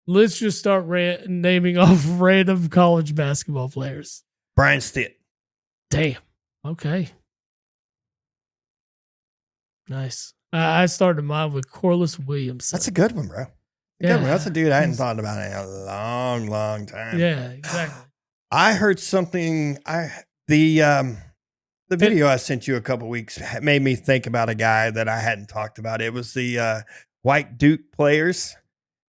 Let's just start naming off random college basketball players. Brian Stitt. Damn. Okay. Nice. I started mine with Corliss Williamson. That's a good one, bro. Yeah. That's a dude I hadn't thought about in a long, long time. Yeah, exactly. I heard something. The video I sent you a couple weeks made me think about a guy that I hadn't talked about. It was the white Duke players.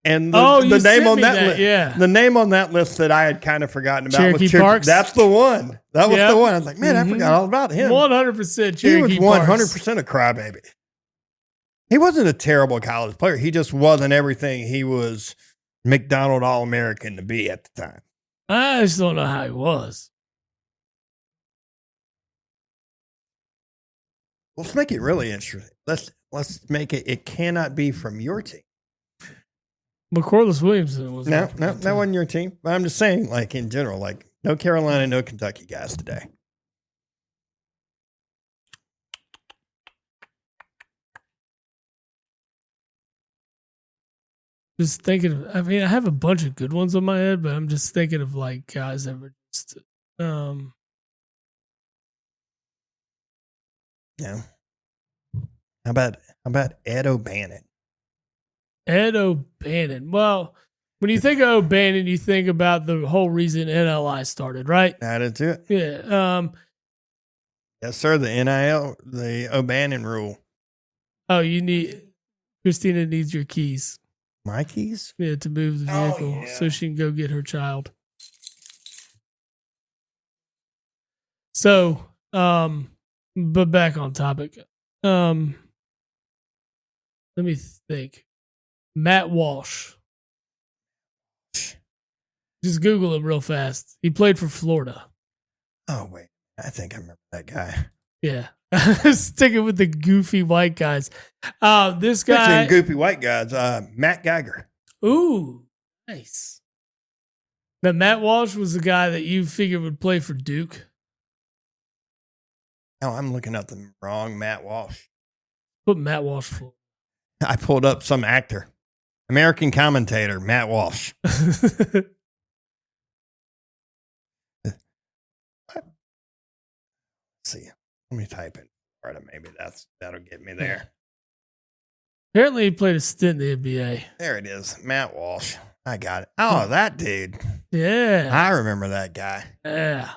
And the name on that list, the name on that list that I had kind of forgotten about Cherokee was Parks. That's the one. That was the one. I was like, man, I forgot all about him. 100% Cherokee Parks. He was 100% a crybaby. He wasn't a terrible college player. He just wasn't everything he was McDonald All-American to be at the time. I just don't know how he was. Let's make it really interesting. Let's make it cannot be from your team. But Corliss Williamson was that wasn't your team. But I'm just saying, in general, no Carolina, no Kentucky guys today. Just thinking I have a bunch of good ones on my head, but I'm just thinking of guys that were just Yeah. How about Ed O'Bannon? Ed O'Bannon. Well, when you think of O'Bannon, you think about the whole reason NLI started, right? That is it. Yeah. Yes, sir. The NIL, the O'Bannon rule. Oh, Christina needs your keys. My keys? Yeah, to move the vehicle so she can go get her child. So, but back on topic. Let me think. Matt Walsh. Just Google him real fast. He played for Florida. Oh, wait. I think I remember that guy. Yeah. Sticking with the goofy white guys. This guy. Goofy white guys. Matt Geiger. Ooh, nice. Now, Matt Walsh was the guy that you figured would play for Duke. Oh, I'm looking up the wrong Matt Walsh. Put Matt Walsh for. I pulled up some actor. American commentator, Matt Walsh. Let's see. Let me type in Florida. Maybe that'll get me there. Apparently, he played a stint in the NBA. There it is. Matt Walsh. I got it. Oh, that dude. Yeah. I remember that guy. Yeah.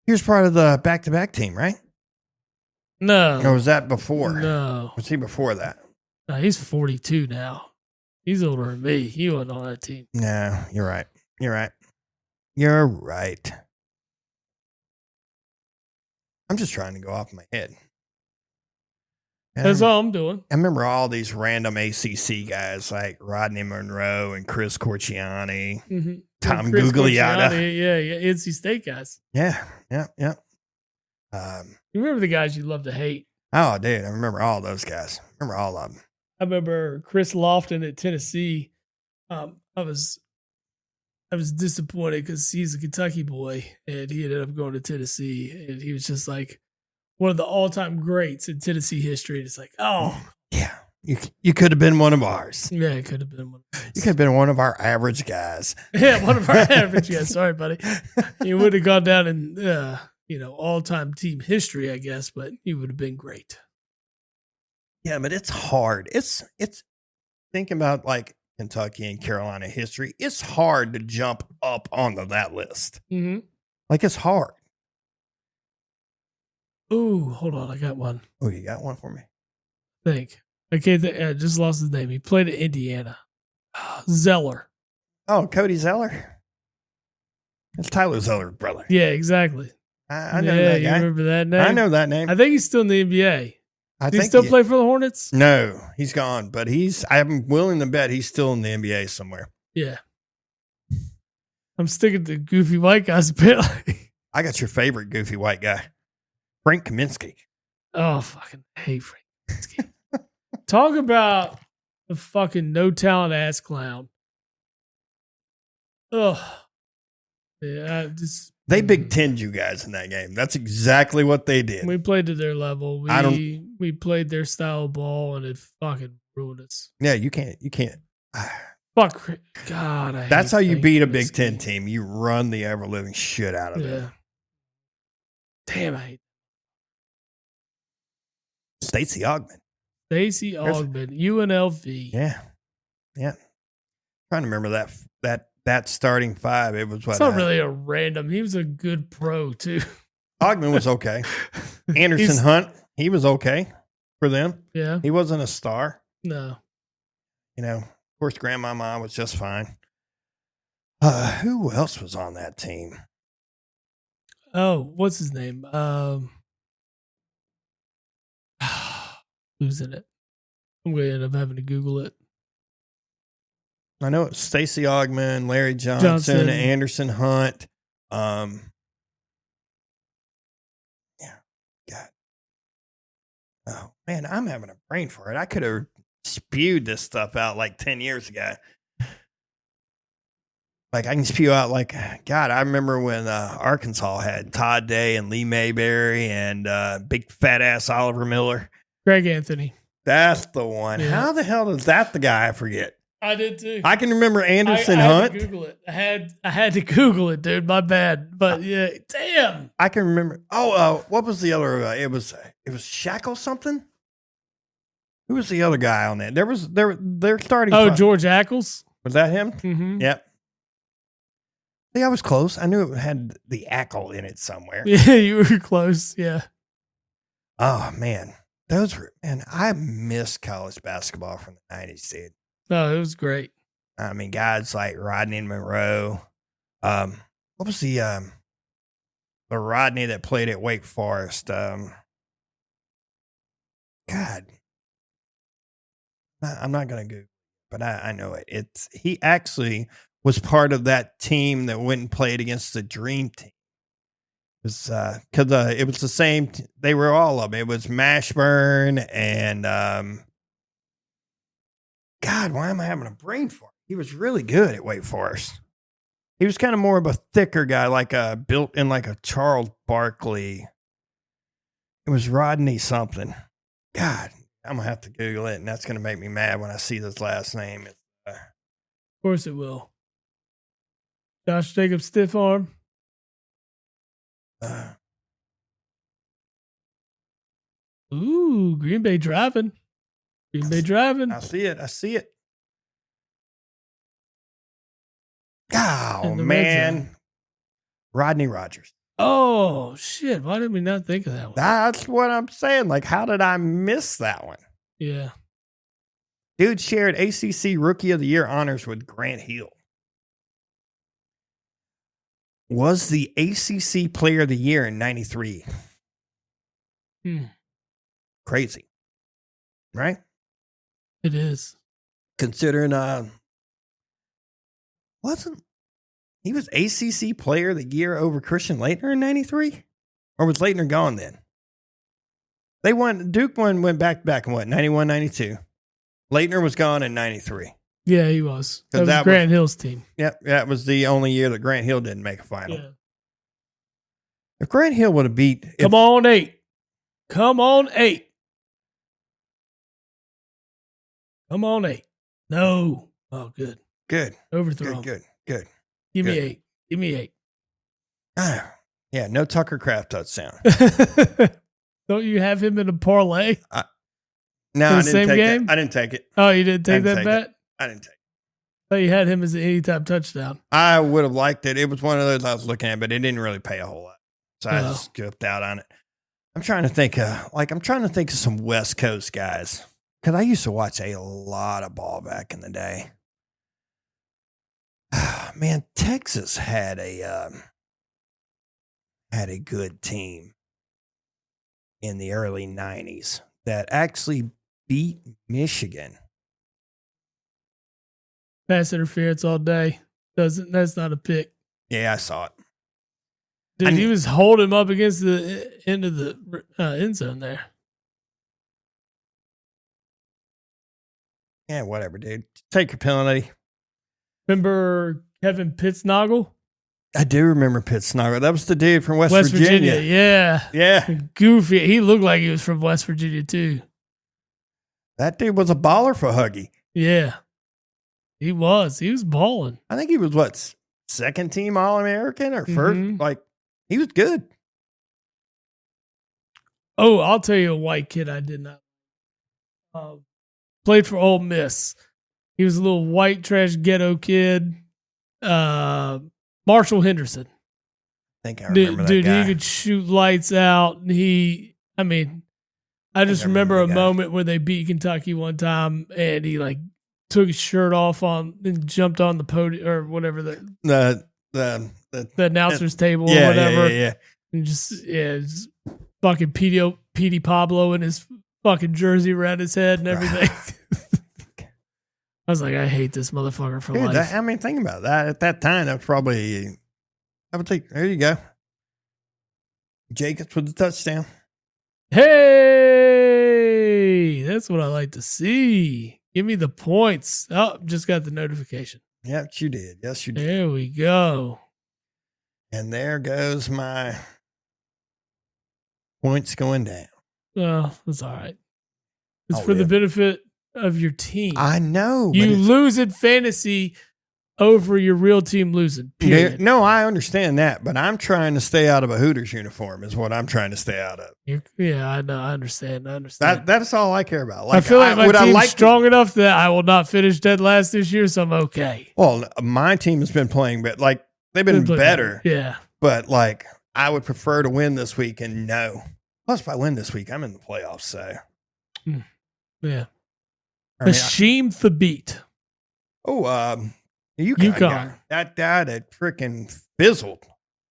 He was part of the back-to-back team, right? No. Or was that before? No. Was he before that? No, he's 42 now. He's older than me. He wasn't on that team. No, you're right. You're right. You're right. I'm just trying to go off my head. And That's all I'm doing. I remember all these random ACC guys like Rodney Monroe and Chris Corciani, Tom Chris Gugliotta. Corciani, yeah, NC State guys. Yeah. You remember the guys you love to hate? Oh, dude, I remember all those guys. I remember all of them. I remember Chris Lofton at Tennessee. I was disappointed because he's a Kentucky boy and he ended up going to Tennessee, and he was just like one of the all-time greats in Tennessee history. And it's like, oh, yeah, you could have been one of ours. yeah, it could have been one. You could have been one of our average guys. Yeah, one of our average guys. Sorry, buddy. You would have gone down in all-time team history, I guess, but you would have been great. Yeah, but it's hard. It's thinking about like Kentucky and Carolina history. It's hard to jump up onto that list. Mm-hmm. Like it's hard. Ooh, hold on, I got one. Oh, you got one for me? I just lost his name. He played at Indiana. Zeller. Oh, Cody Zeller. It's Tyler Zeller's brother. Yeah, exactly. I know that guy. You remember that name? I know that name. I think he's still in the NBA. I Does he still play for the Hornets? No, he's gone, but I'm willing to bet he's still in the NBA somewhere. Yeah. I'm sticking to goofy white guys apparently. I got your favorite goofy white guy, Frank Kaminsky. Oh, fucking hate Frank Kaminsky. Talk about the fucking no talent ass clown. Ugh. Yeah, They Big Ten you guys in that game. That's exactly what they did. We played to their level. We played their style of ball, and it fucking ruined us. Yeah, you can't. Fuck God. That's how you beat a Big Ten team. You run the ever living shit out of them. Damn, I hate Stacey Augmon. UNLV. Yeah. Trying to remember that starting five. It was what? It's not really a random. He was a good pro too. Augmon was okay. Anderson Hunt, he was okay for them. Yeah, he wasn't a star. No. Of course, Grandmama was just fine. Who else was on that team? Oh, what's his name? Who's in it? I'm going to end up having to Google it. I know it's Stacey Augmon, Larry Johnson, Anderson Hunt. Yeah, God. Oh, man, I'm having a brain for it. I could have spewed this stuff out like 10 years ago. Like, I can spew out like, God, I remember when Arkansas had Todd Day and Lee Mayberry and big fat ass Oliver Miller. Greg Anthony. That's the one. Yeah. How the hell is that the guy I forget? I did too. I can remember Anderson Hunt. I had to Google it. I had to Google it, dude. My bad. But yeah, damn. I can remember. What was the other? It was Shackle something. Who was the other guy on that? They're starting. Oh, George Ackles. Was that him? Mm-hmm. Yep. Yeah, I was close. I knew it had the Ackle in it somewhere. Yeah, you were close. Yeah. Oh man, I miss college basketball from the 90s, dude. Oh, it was great. I mean, guys like Rodney Monroe. What was the Rodney that played at Wake Forest? God, I'm not going to Google, but I know it. He actually was part of that team that went and played against the Dream Team. It was because it was the same. They were all of them. It was Mashburn and God, why am I having a brain fart? He was really good at Wake Forest. He was kind of more of a thicker guy, like built in like a Charles Barkley. It was Rodney something. God, I'm gonna have to Google it, and that's gonna make me mad when I see this last name. Of course it will. Josh Jacobs, stiff arm. Ooh, Green Bay driving. Green Bay driving. I see it. Oh, man. Rodney Rogers. Oh, shit. Why did we not think of that one? That's what I'm saying. Like, how did I miss that one? Yeah. Dude shared ACC Rookie of the Year honors with Grant Hill. Was the ACC Player of the Year in 93. Crazy. Right? It is. Considering, he was ACC Player of the Year over Christian Laettner in 93? Or was Laettner gone then? Duke went back to back in what, 91, 92? Laettner was gone in 93. Yeah, he was. That was Grant Hill's team. Yep, that was the only year that Grant Hill didn't make a final. Yeah. If Grant Hill would have beat... Come on, 8. Come on, 8. Come on, 8. No. Oh, good. Good. Overthrow. Good. Give me 8. Give me 8. Yeah, no Tucker Kraft touchdown. Don't you have him in a parlay? No, I didn't take it. I didn't take it. Oh, you didn't take that bet? I didn't take it. Thought you had him as an anytime touchdown. I would have liked it. It was one of those I was looking at, but it didn't really pay a whole lot. So I just skipped out on it. I'm trying to think of some West Coast guys. Because I used to watch a lot of ball back in the day. Man, Texas had a good team in the early 90s that actually beat Michigan. Pass interference all day. That's not a pick. Yeah, I saw it. Dude, he was holding him up against the end of the end zone there. Yeah, whatever, dude. Take your penalty. Remember Kevin Pittsnoggle? I do remember Pittsnoggle. That was the dude from West Virginia. Yeah. Goofy. He looked like he was from West Virginia, too. That dude was a baller for Huggy. Yeah. He was. He was balling. I think he was, second team All-American or first? Like, he was good. Oh, I'll tell you a white kid I did not. Played for Ole Miss. He was a little white trash ghetto kid. Marshall Henderson. I think I remember that guy. He could shoot lights out. I just remember a moment where they beat Kentucky one time, and he took his shirt off and jumped on the podium or whatever the announcer's table or whatever. Yeah. And just fucking Petey Pablo in his fucking jersey around his head and everything. I was like, I hate this motherfucker for life. Think about that. At that time, that was probably, I would take, there you go. Jacobs with the touchdown. Hey, that's what I like to see. Give me the points. Oh, just got the notification. Yep, you did. Yes, you did. There we go. And there goes my points going down. Well, that's all right. It's for the benefit of your team. I know. You lose in fantasy over your real team losing. Period. No, I understand that, but I'm trying to stay out of a Hooters uniform is what I'm trying to stay out of. Yeah, I know. I understand. That's all I care about. I feel like my team's strong enough that I will not finish dead last this year, so I'm okay. Well, my team has been playing, but they've been better. Yeah. But I would prefer to win this week and no. Plus, if I win this week, I'm in the playoffs, so. Yeah. Hashim Thabit. Oh, UConn. That guy that freaking fizzled.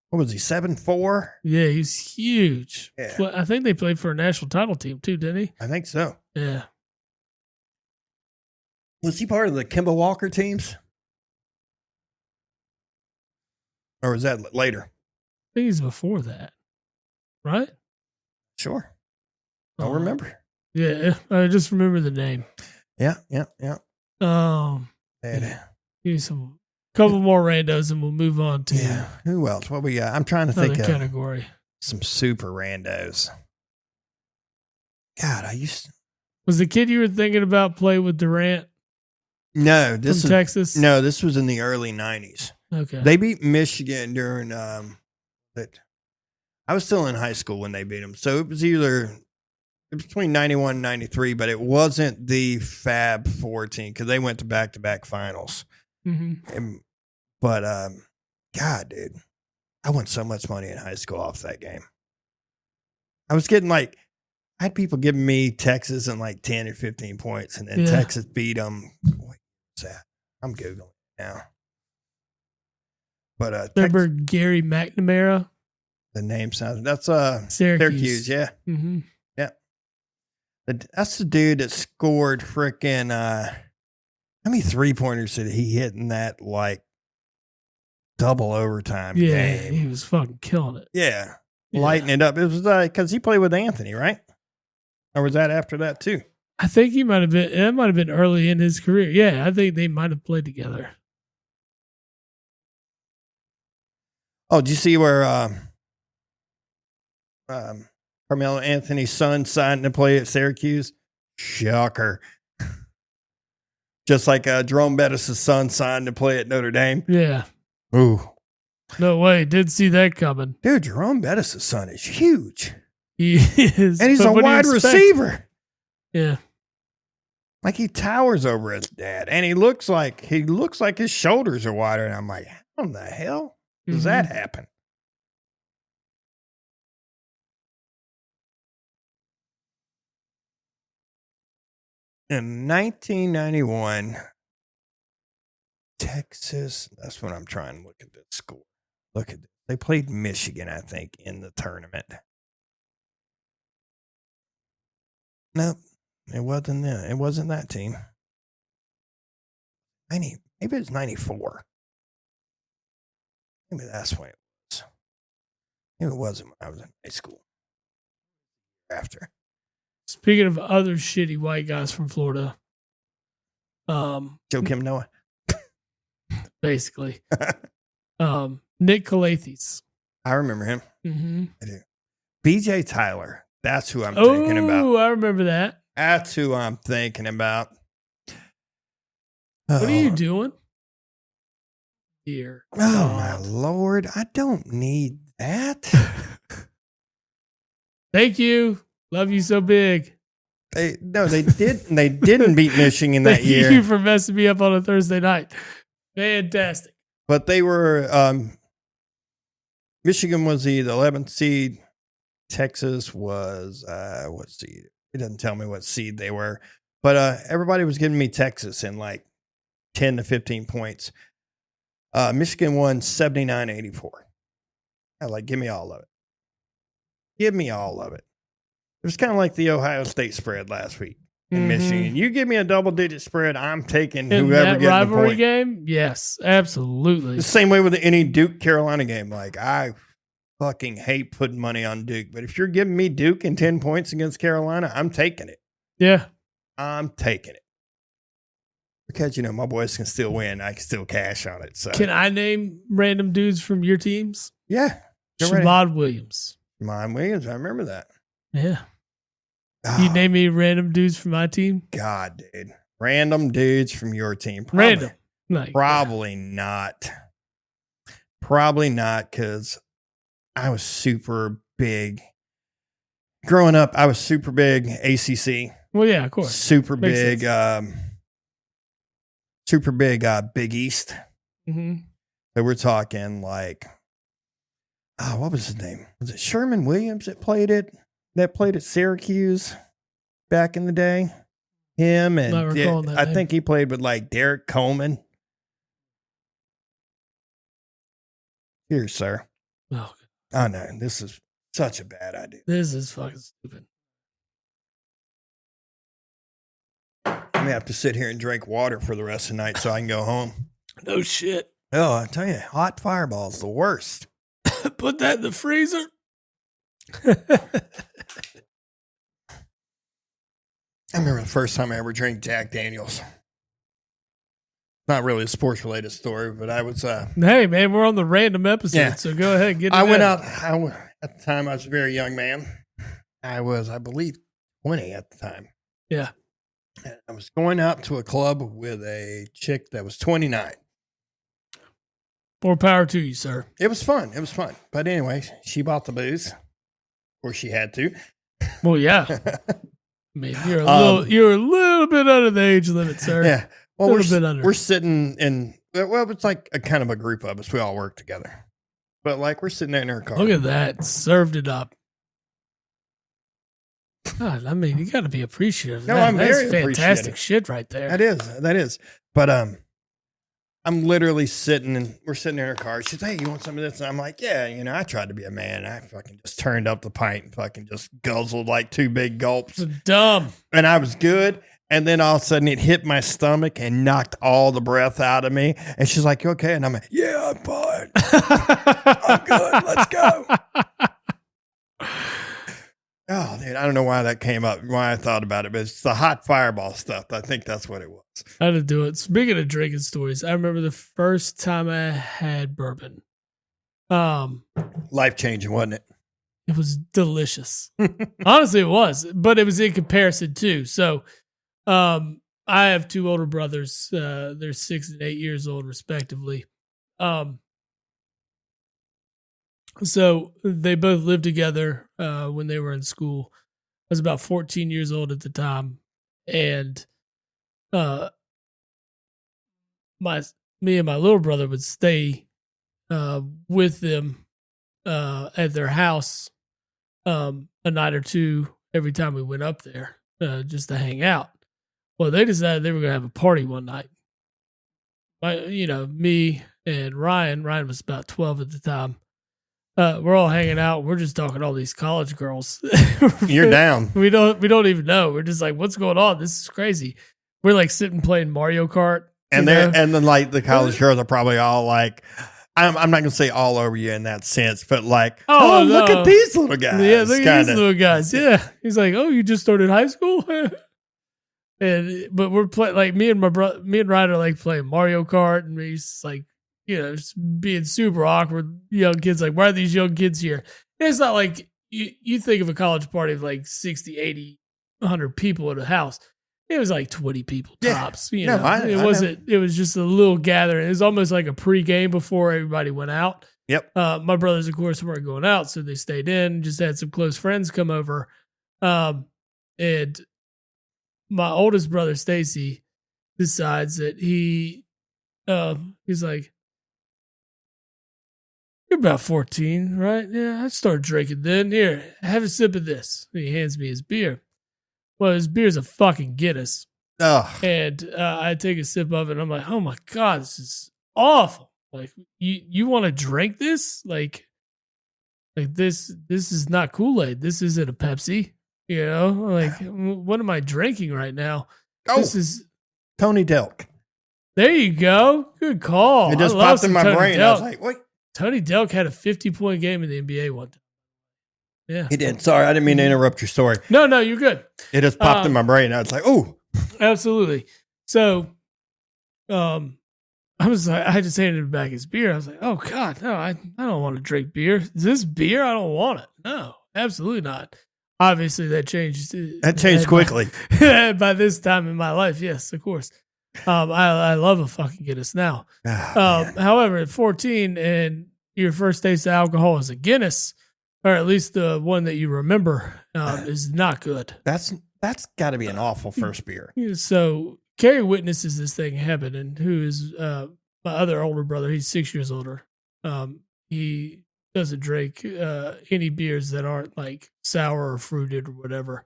What was he, 7'4"? Yeah, he's huge. Yeah. Well, I think they played for a national title team too, didn't he? I think so. Yeah. Was he part of the Kemba Walker teams? Or was that later? I think he's before that. Right? Sure. I don't remember. Yeah, I just remember the name. Yeah. Give me some Couple more randos and we'll move on to Who else? What we got? I'm trying to think of category. some super randos. God, Was the kid you were thinking about play with Durant? No, this from Texas. No, this was in the early 90s. Okay. They beat Michigan during that. I was still in high school when they beat them, so it was between 91 and 93, but it wasn't the Fab 4 team because they went to back-to-back finals. Mm-hmm. But God, dude, I won so much money in high school off that game. I was getting I had people giving me Texas and 10 or 15 points, and then Texas beat them. What's that? I'm Googling it now. But remember Gary McNamara? The name sounds. That's Syracuse. Yeah. Mm-hmm. Yeah. That's the dude that scored freaking. How many 3-pointers did he hit in that double overtime game? He was fucking killing it. Yeah. Lighting it up. It was because he played with Anthony, right? Or was that after that too? I think he might have been. That might have been early in his career. Yeah, I think they might have played together. Oh, did you see where Carmelo Anthony's son signed to play at Syracuse? Shocker. Just like Jerome Bettis' son signed to play at Notre Dame. Yeah. Ooh. No way. Did see that coming. Dude, Jerome Bettis' son is huge. He is. And he's a wide receiver. Yeah. He towers over his dad. And he looks like his shoulders are wider. And I'm like, how in the hell does that happen? In 1991, Texas, that's what I'm trying to look at this score. Look at this. They played Michigan, I think, in the tournament. Nope, it wasn't that. It wasn't that team. Maybe it was 94. Maybe that's when it was. Maybe it wasn't when I was in high school. After. Speaking of other shitty white guys from Florida, Joakim Noah, basically, Nick Calathis. I remember him. Mm-hmm. I do. BJ Tyler, that's who I'm thinking about. Oh, I remember that. That's who I'm thinking about. What are you doing? Dear God. My Lord, I don't need that. Thank you. Love you so big. They didn't beat Michigan that year. Thank you for messing me up on a Thursday night. Fantastic. But they were Michigan was the 11th seed. Texas was what seed? It doesn't tell me what seed they were. But everybody was giving me Texas in 10 to 15 points. Michigan won 79-84. Give me all of it. Give me all of it. It was kind of like the Ohio State spread last week in Michigan. You give me a double-digit spread, I'm taking in whoever gets the point. Rivalry game? Yes, absolutely. The same way with any Duke-Carolina game. I fucking hate putting money on Duke. But if you're giving me Duke and 10 points against Carolina, I'm taking it. Yeah. I'm taking it. Because, my boys can still win. I can still cash on it. So can I name random dudes from your teams? Yeah. Shamad Williams. Shamad Williams, I remember that. Yeah. You name me random dudes from my team? God, dude. Random dudes from your team. Random. Probably not. Probably not, because I was super big. Growing up, I was super big ACC. Well, yeah, of course. Super big Big East. Mm-hmm. So we're talking what was his name? Was it Sherman Williams that played at Syracuse back in the day? Him and I think he played with Derek Coleman. Here, sir. Oh no, this is such a bad idea. This is fucking stupid. I'm gonna have to sit here and drink water for the rest of the night so I can go home. No shit. Oh, I tell you, hot Fireball's the worst. Put that in the freezer. I remember the first time I ever drank Jack Daniels. Not really a sports related story, but I was. Hey, man, we're on the random episode, so go ahead and get it. I went out. At the time, I was a very young man. I was, I believe, 20 at the time. Yeah. And I was going out to a club with a chick that was 29. More power to you, sir. It was fun. But anyway, she bought the booze, or she had to. Well, yeah. I mean, you're a little bit under the age limit, sir. Yeah. Well, we're sitting in. Well, it's like a kind of a group of us. We all work together, but like we're sitting there in our car. Look at that, served it up. God, I mean, you got to be appreciative. No, I'm very fantastic shit right there. That is. But I'm literally sitting and we're sitting in our car. She's like, "Hey, you want some of this?" And I'm like, "Yeah, I tried to be a man. I fucking just turned up the pint and fucking just guzzled like 2 big gulps. It's dumb. And I was good. And then all of a sudden it hit my stomach and knocked all the breath out of me. And she's like, "You okay?" And I'm like, "Yeah, I'm fine. I'm good. Let's go." Oh, dude, I don't know why that came up, why I thought about it, but it's the hot fireball stuff. I think that's what it was. I had to do it. Speaking of drinking stories, I remember the first time I had bourbon. Life-changing, wasn't it? It was delicious. Honestly, it was, but it was in comparison too. So, I have 2 older brothers. They're 6 and 8 years old, respectively. So they both lived together when they were in school. I was about 14 years old at the time, and me and my little brother would stay with them at their house a night or two every time we went up there just to hang out. Well, they decided they were going to have a party one night. Me and Ryan was about 12 at the time. We're all hanging out. We're just talking to all these college girls. You're down. We don't even know. We're just like, what's going on? This is crazy. We're like sitting playing Mario Kart. And then like the college girls are probably all like, I'm not going to say all over you in that sense, but like, oh, look at these little guys. Yeah, look at these little guys. Yeah. He's like, "Oh, you just started high school?" But we're playing, like, me and Ryan are like playing Mario Kart, and he's like, just being super awkward young kids. Like, why are these young kids here? And it's not like you think of a college party of like 60, 80, 100 people at a house. It was like 20 people tops. It was just a little gathering. It was almost like a pregame before everybody went out. Yep. My brothers, of course, weren't going out, so they stayed in. Just had some close friends come over. And my oldest brother, Stacy, decides that he's like, "You're about 14, right? Yeah, I started drinking then. Here, have a sip of this." And he hands me his beer. Well, his beer's a fucking Guinness. Oh. And I take a sip of it, and I'm like, "Oh my God, this is awful. Like, you want to drink this? Like this is not Kool-Aid. This isn't a Pepsi. Like, what am I drinking right now?" Oh, this is Tony Delk. There you go. Good call. It just popped in my brain. I was like, "Wait." Tony Delk had a 50-point game in the NBA one time. Yeah. He did. Sorry, I didn't mean to interrupt your story. No, you're good. It just popped in my brain. I was like, "Oh." Absolutely. So, I just handed him back his beer. I was like, "Oh God, no, I don't want to drink beer. Is this beer? I don't want it. No, absolutely not." Obviously, that changed. That changed quickly. By this time in my life, yes, of course. I love a fucking Guinness now. However, at 14 and your first taste of alcohol is a Guinness, or at least the one that you remember, is not good. That's got to be an awful first beer. So Carrie witnesses this thing happening, who is my other older brother. He's 6 years older. He doesn't drink any beers that aren't like sour or fruited or whatever.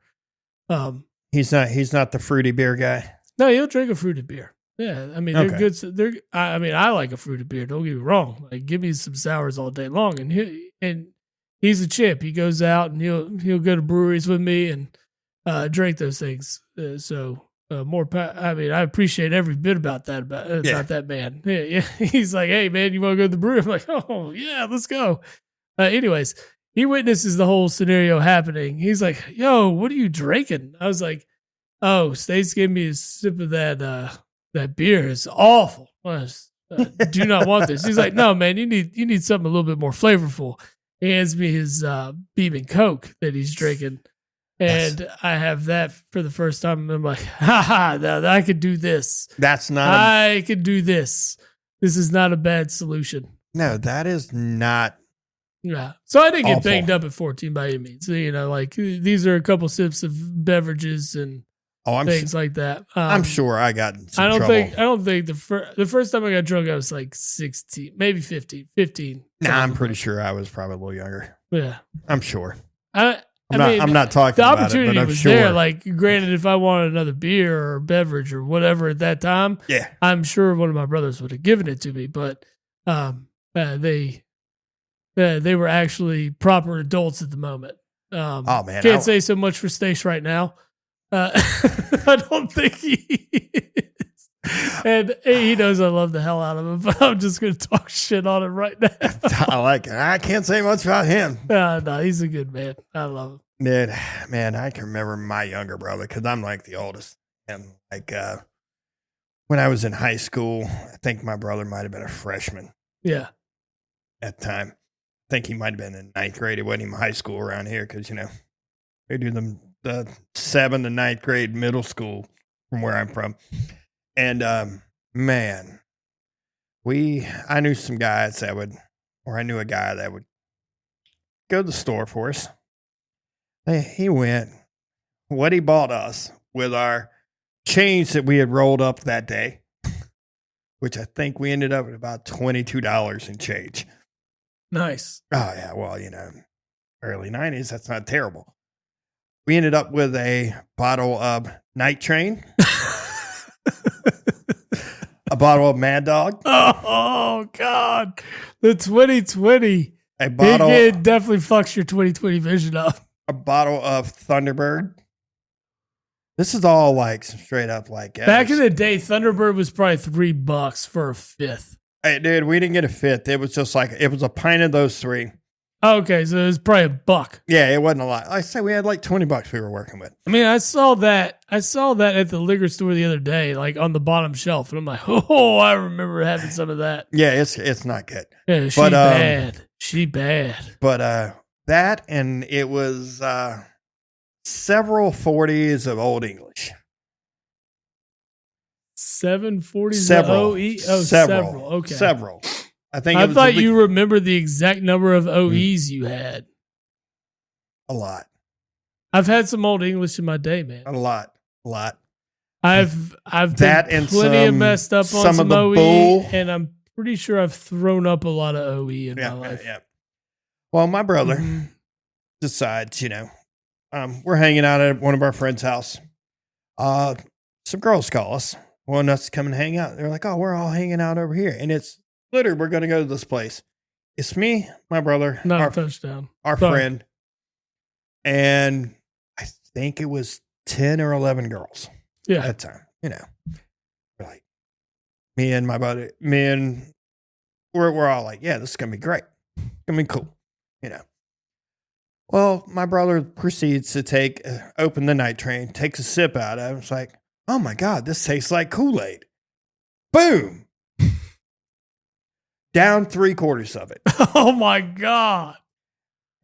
He's not the fruity beer guy. No, he'll drink a fruited beer. Yeah, I mean, they're good. I like a fruited beer. Don't get me wrong. Like, give me some sours all day long. And he's a champ. He goes out and he'll go to breweries with me and drink those things. I appreciate every bit about that man. Yeah. He's like, "Hey man, you want to go to the brewery?" I'm like, "Oh yeah, let's go." Anyways, he witnesses the whole scenario happening. He's like, "Yo, what are you drinking?" I was like, "Oh, Stace gave me a sip of that that beer is awful. Do not want this. He's like, no, man, you need something a little bit more flavorful. He hands me his Beam and Coke that he's drinking. And I have that for the first time. And I'm like, I could do this. I could do this. This is not a bad solution. No, that is not. Yeah. So I didn't get awful. banged up at 14 by any means. You know, like these are a couple sips of beverages and things like that. I'm sure I got in some I trouble. don't think the first time I got drunk, I was like 16, maybe 15. Nah, I'm pretty sure I was probably a little younger. Yeah. I'm sure. I'm not talking the about opportunity it, but I'm was sure. there. Like, granted, if I wanted another beer or beverage or whatever at that time, yeah, I'm sure one of my brothers would have given it to me. But they were actually proper adults at the moment. oh man, can't say so much for Stace right now. I don't think he is. And he knows I love the hell out of him, but I'm just going to talk shit on him right now. I like it. I can't say much about him. No, he's a good man. I love him. Dude, man, I can remember my younger brother because I'm like the oldest. And like when I was in high school, I think my brother might have been a freshman. Yeah. At the time. I think he might have been in ninth grade. It wasn't even high school around here because, they do the 7th to 9th grade middle school from where I'm from. And man, I knew some guys I knew a guy that would go to the store for us. He went, what he bought us with our change that we had rolled up that day, which I think we ended up with about $22 in change. Nice. Oh, yeah. Well, early 90s, that's not terrible. We ended up with a bottle of Night Train, a bottle of Mad Dog. Oh God. The 2020. A bottle. It definitely fucks your 2020 vision up. A bottle of Thunderbird. This is all like straight up like back in the day, Thunderbird was probably $3 for a fifth. Hey, dude, we didn't get a fifth. It was just like it was a pint of those three. Okay, so it was probably $1. Yeah, it wasn't a lot. I say we had like $20 we were working with. I mean, I saw that at the liquor store the other day, like on the bottom shelf, and I'm like, oh, I remember having some of that. Yeah, it's not good. Yeah, bad. She bad. But that, and it was several 40s of Old English. 740s several. of OE? Oh, several. Okay. Several. I thought you remember the exact number of OEs you had. A lot. I've had some Old English in my day, man. A lot. I've that been and plenty of messed up on some of the OE, bull. and I'm pretty sure I've thrown up a lot of OE in my life. Yeah. Well, my brother decides, we're hanging out at one of our friends' house. Some girls call us, wanting us to come and hang out. They're like, oh, we're all hanging out over here. And it's literally, we're going to go to this place. It's me, my brother, our friend, and I think it was 10 or 11 girls at that time. We're like, we're all like, yeah, this is going to be great. It's going to be cool. Well, my brother proceeds to open the Night Train, takes a sip out of it. It's like, oh my God, this tastes like Kool-Aid. Boom. Down 3/4 of it. Oh my God.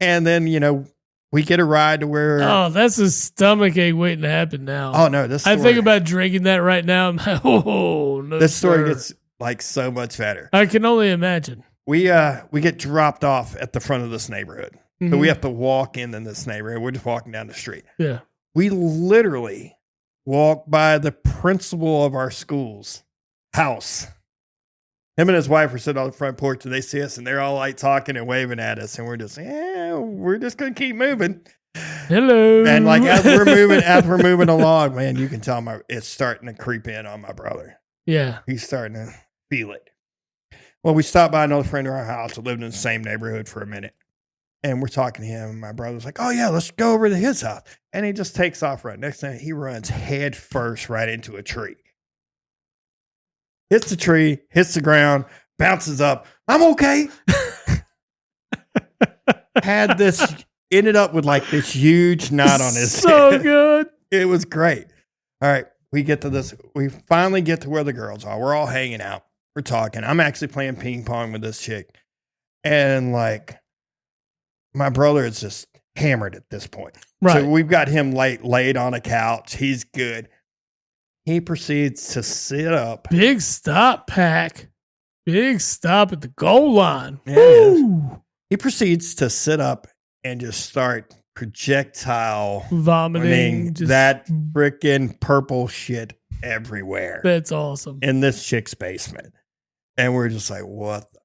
And then, we get a ride to where. Oh, that's a stomach ache waiting to happen now. Oh no, I think about drinking that right now. I'm like, oh no. This story gets like so much better. I can only imagine. We get dropped off at the front of this neighborhood. Mm-hmm. So we have to walk in this neighborhood. We're just walking down the street. Yeah. We literally walk by the principal of our school's house. Him and his wife were sitting on the front porch, and they see us, and they're all like talking and waving at us, and we're just going to keep moving. Hello. And like as we're moving along, man, you can tell it's starting to creep in on my brother. Yeah. He's starting to feel it. Well, we stopped by another friend of our house who lived in the same neighborhood for a minute. And we're talking to him, and my brother's like, oh, yeah, let's go over to his house. And he just takes off right. Next thing, he runs head first right into a tree. Hits the tree, hits the ground, bounces up. I'm okay. Ended up with like this huge knot on his head. So good. It was great. All right. we finally get to where the girls are. We're all hanging out. We're talking. I'm actually playing ping pong with this chick. And like, my brother is just hammered at this point. Right. So we've got him laid on a couch. He's good. He proceeds to sit up. Big stop, Pack. Big stop at the goal line. Yeah, he proceeds to sit up and just start projectile vomiting. That freaking purple shit everywhere. That's awesome. In this chick's basement. And we're just like, what the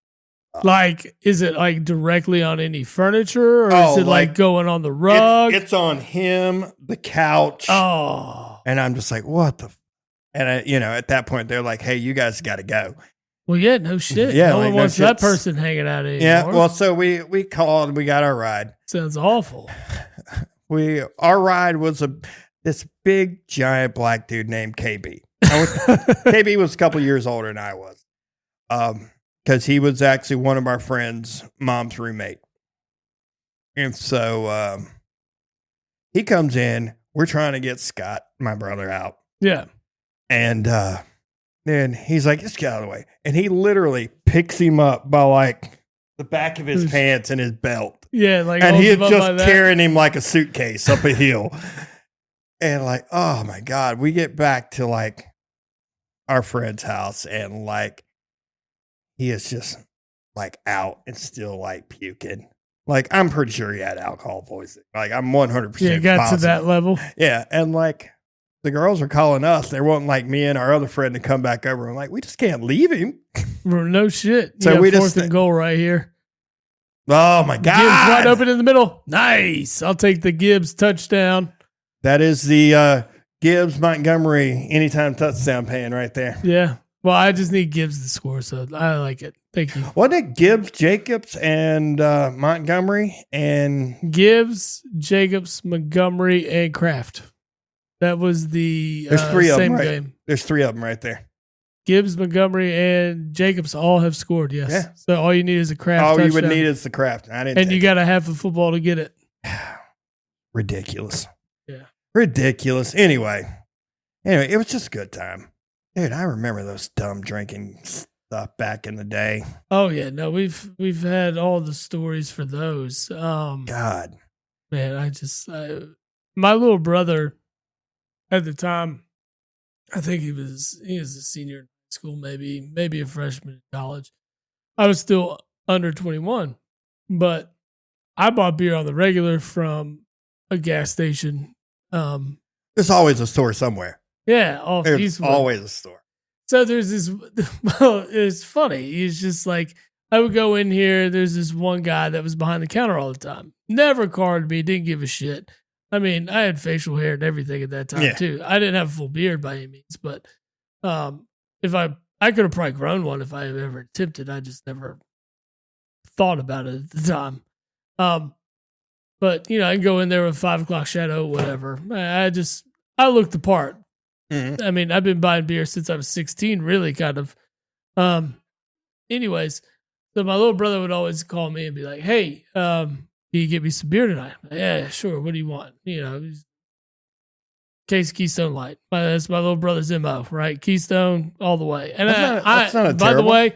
fuck? Like, is it like directly on any furniture or is it like going on the rug? It's on him, the couch. Oh. And I'm just like, what the And at that point they're like, hey, you guys got to go. Well, yeah, no shit. Yeah, no one wants that person hanging out anymore. Yeah, well, so we called, we got our ride. Sounds awful. Our ride was this big giant black dude named KB. KB was a couple years older than I was, because he was actually one of our friends' mom's roommate, and so he comes in. We're trying to get Scott, my brother, out. Yeah, and then he's like, "Just get out of the way," and he literally picks him up by like the back of his pants and his belt. Yeah, like, and he's just carrying him like a suitcase up a hill. And like, oh my God, we get back to like our friend's house and like he is just like out and still like puking. Like, I'm pretty sure he had alcohol poisoning. Like, I'm 100% Yeah, got positive. to that level. Yeah, and like the girls are calling us. They're wanting like me and our other friend to come back over. I'm like, we just can't leave him. No shit. So we fourth and goal right here. Oh my God. Gibbs wide open in the middle. Nice. I'll take the Gibbs touchdown. That is the Gibbs Montgomery anytime touchdown pan right there. Yeah. Well, I just need Gibbs to score, so I like it. Thank you. Wasn't it Gibbs, Jacobs, and Montgomery? And Gibbs, Jacobs, Montgomery, and Kraft. That was the There's three of same them, right? game. There's three of them right there. Gibbs, Montgomery, and Jacobs all have scored, yes. Yeah. So all you need is a Kraft All touchdown. you would need is the Kraft. I didn't and you got to have a football to get it. Ridiculous. Yeah. Ridiculous. Anyway, it was just a good time. Dude, I remember those dumb drinking stuff back in the day. Oh yeah, no, we've had all the stories for those. God. Man, my little brother at the time, I think he was a senior in school, maybe a freshman in college. I was still under 21, but I bought beer on the regular from a gas station. There's always a store somewhere. Yeah, there's always a store. So there's this. Well, it's funny. It's just like I would go in here. There's this one guy that was behind the counter all the time. Never carded me. Didn't give a shit. I mean, I had facial hair and everything at that time too. I didn't have a full beard by any means, but if I could have probably grown one if I had ever attempted. I just never thought about it at the time. But I can go in there with 5 o'clock shadow, whatever. I looked the part. Mm-hmm. I mean, I've been buying beer since I was 16, really, kind of. Anyways, so my little brother would always call me and be like, "Hey, can you get me some beer tonight?" Yeah, sure. What do you want? Case of Keystone Light. That's my little brother's MO, right? Keystone all the way. And that's not by the way,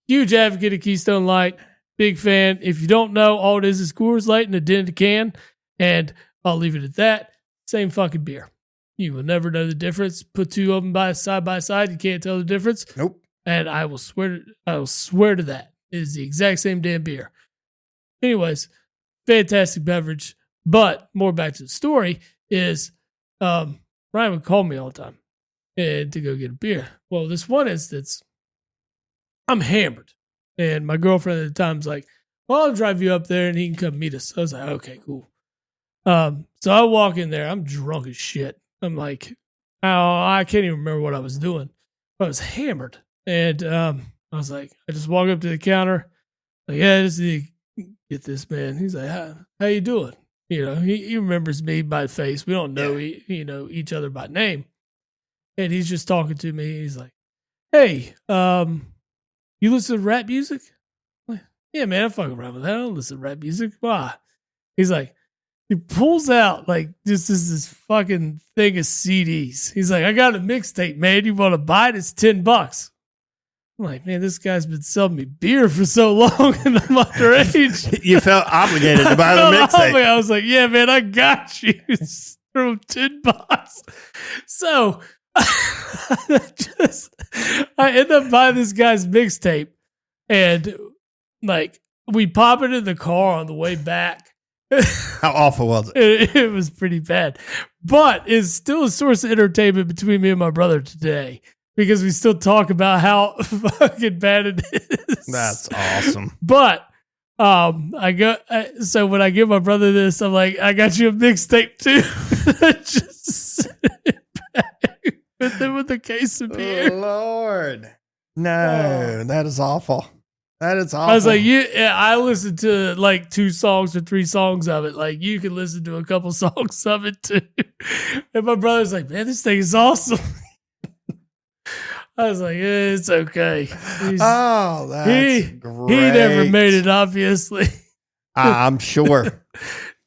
huge advocate of Keystone Light. Big fan. If you don't know, all it is Coors Light in a dented can, and I'll leave it at that. Same fucking beer. You will never know the difference. Put two of them side by side, you can't tell the difference. Nope. And I will swear to that. It is the exact same damn beer. Anyways, fantastic beverage. But more back to the story is Ryan would call me all the time and to go get a beer. Well, this one instance, I'm hammered. And my girlfriend at the time's like, "Well, I'll drive you up there and he can come meet us." I was like, "Okay, cool." So I walk in there. I'm drunk as shit. I'm like, I can't even remember what I was doing. I was hammered. And I was like, I just walk up to the counter. Like, yeah, I just need to get this, man. He's like, how you doing? He remembers me by face. We don't know, each other by name. And he's just talking to me. He's like, "Hey, you listen to rap music?" I'm like, "Yeah, man, I fuck around with that. I don't listen to rap music." Why? He's like, He pulls out like this fucking thing of CDs. He's like, I got a mixtape, man. You want to buy it? It's $10. I'm like, man, this guy's been selling me beer for so long and I'm underage. You felt obligated to buy the mixtape. I was like, yeah, man, I got you. Throw $10. So I end up buying this guy's mixtape and like we pop it in the car on the way back. How awful was it? It was pretty bad, but it's still a source of entertainment between me and my brother today because we still talk about how fucking bad it is. That's awesome. But so when I give my brother this, I'm like, I got you a mixtape too. Just sit it back with a case of beer. Oh, Lord. No, that is awful. That is awful. I was like, I listened to like 2 songs or 3 songs of it. Like, you can listen to a couple songs of it too. And my brother's like, man, this thing is awesome. I was like, it's okay. That's great. He never made it, obviously. I'm sure.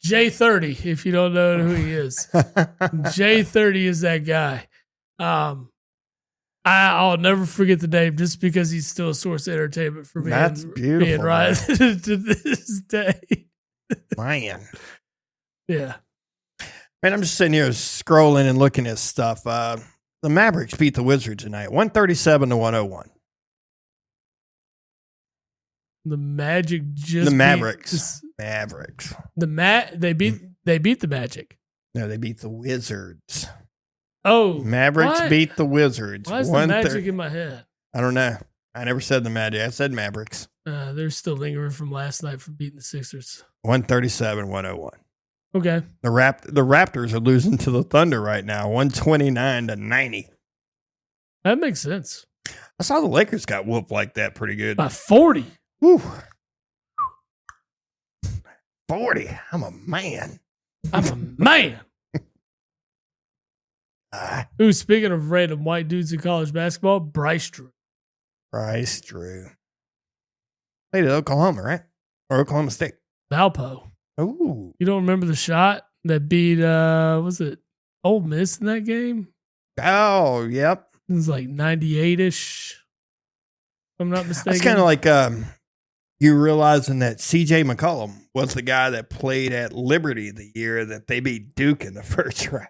J30, if you don't know who he is. J30 is that guy. I'll never forget the name just because he's still a source of entertainment for me. That's beautiful. Being right to this day. Man. Yeah. Man, I'm just sitting here scrolling and looking at stuff. The Mavericks beat the Wizards tonight, 137-101. The Magic just the Mavericks. Mavericks. They beat the Magic. No, they beat the Wizards. Oh, Mavericks beat the Wizards. Why is the Magic in my head? I don't know. I never said the Magic. I said Mavericks. They're still lingering from last night from beating the Sixers. 137-101. Okay. The Raptors are losing to the Thunder right now, 129-90. That makes sense. I saw the Lakers got whooped like that pretty good. By 40. Woo. 40. I'm a man. Ooh, speaking of random white dudes in college basketball, Bryce Drew. Played at Oklahoma, right? Or Oklahoma State. Valpo. Ooh. You don't remember the shot that beat, was it Ole Miss in that game? Oh, yep. It was like 98-ish, if I'm not mistaken. It's kind of like you realizing that C.J. McCollum was the guy that played at Liberty the year that they beat Duke in the first round.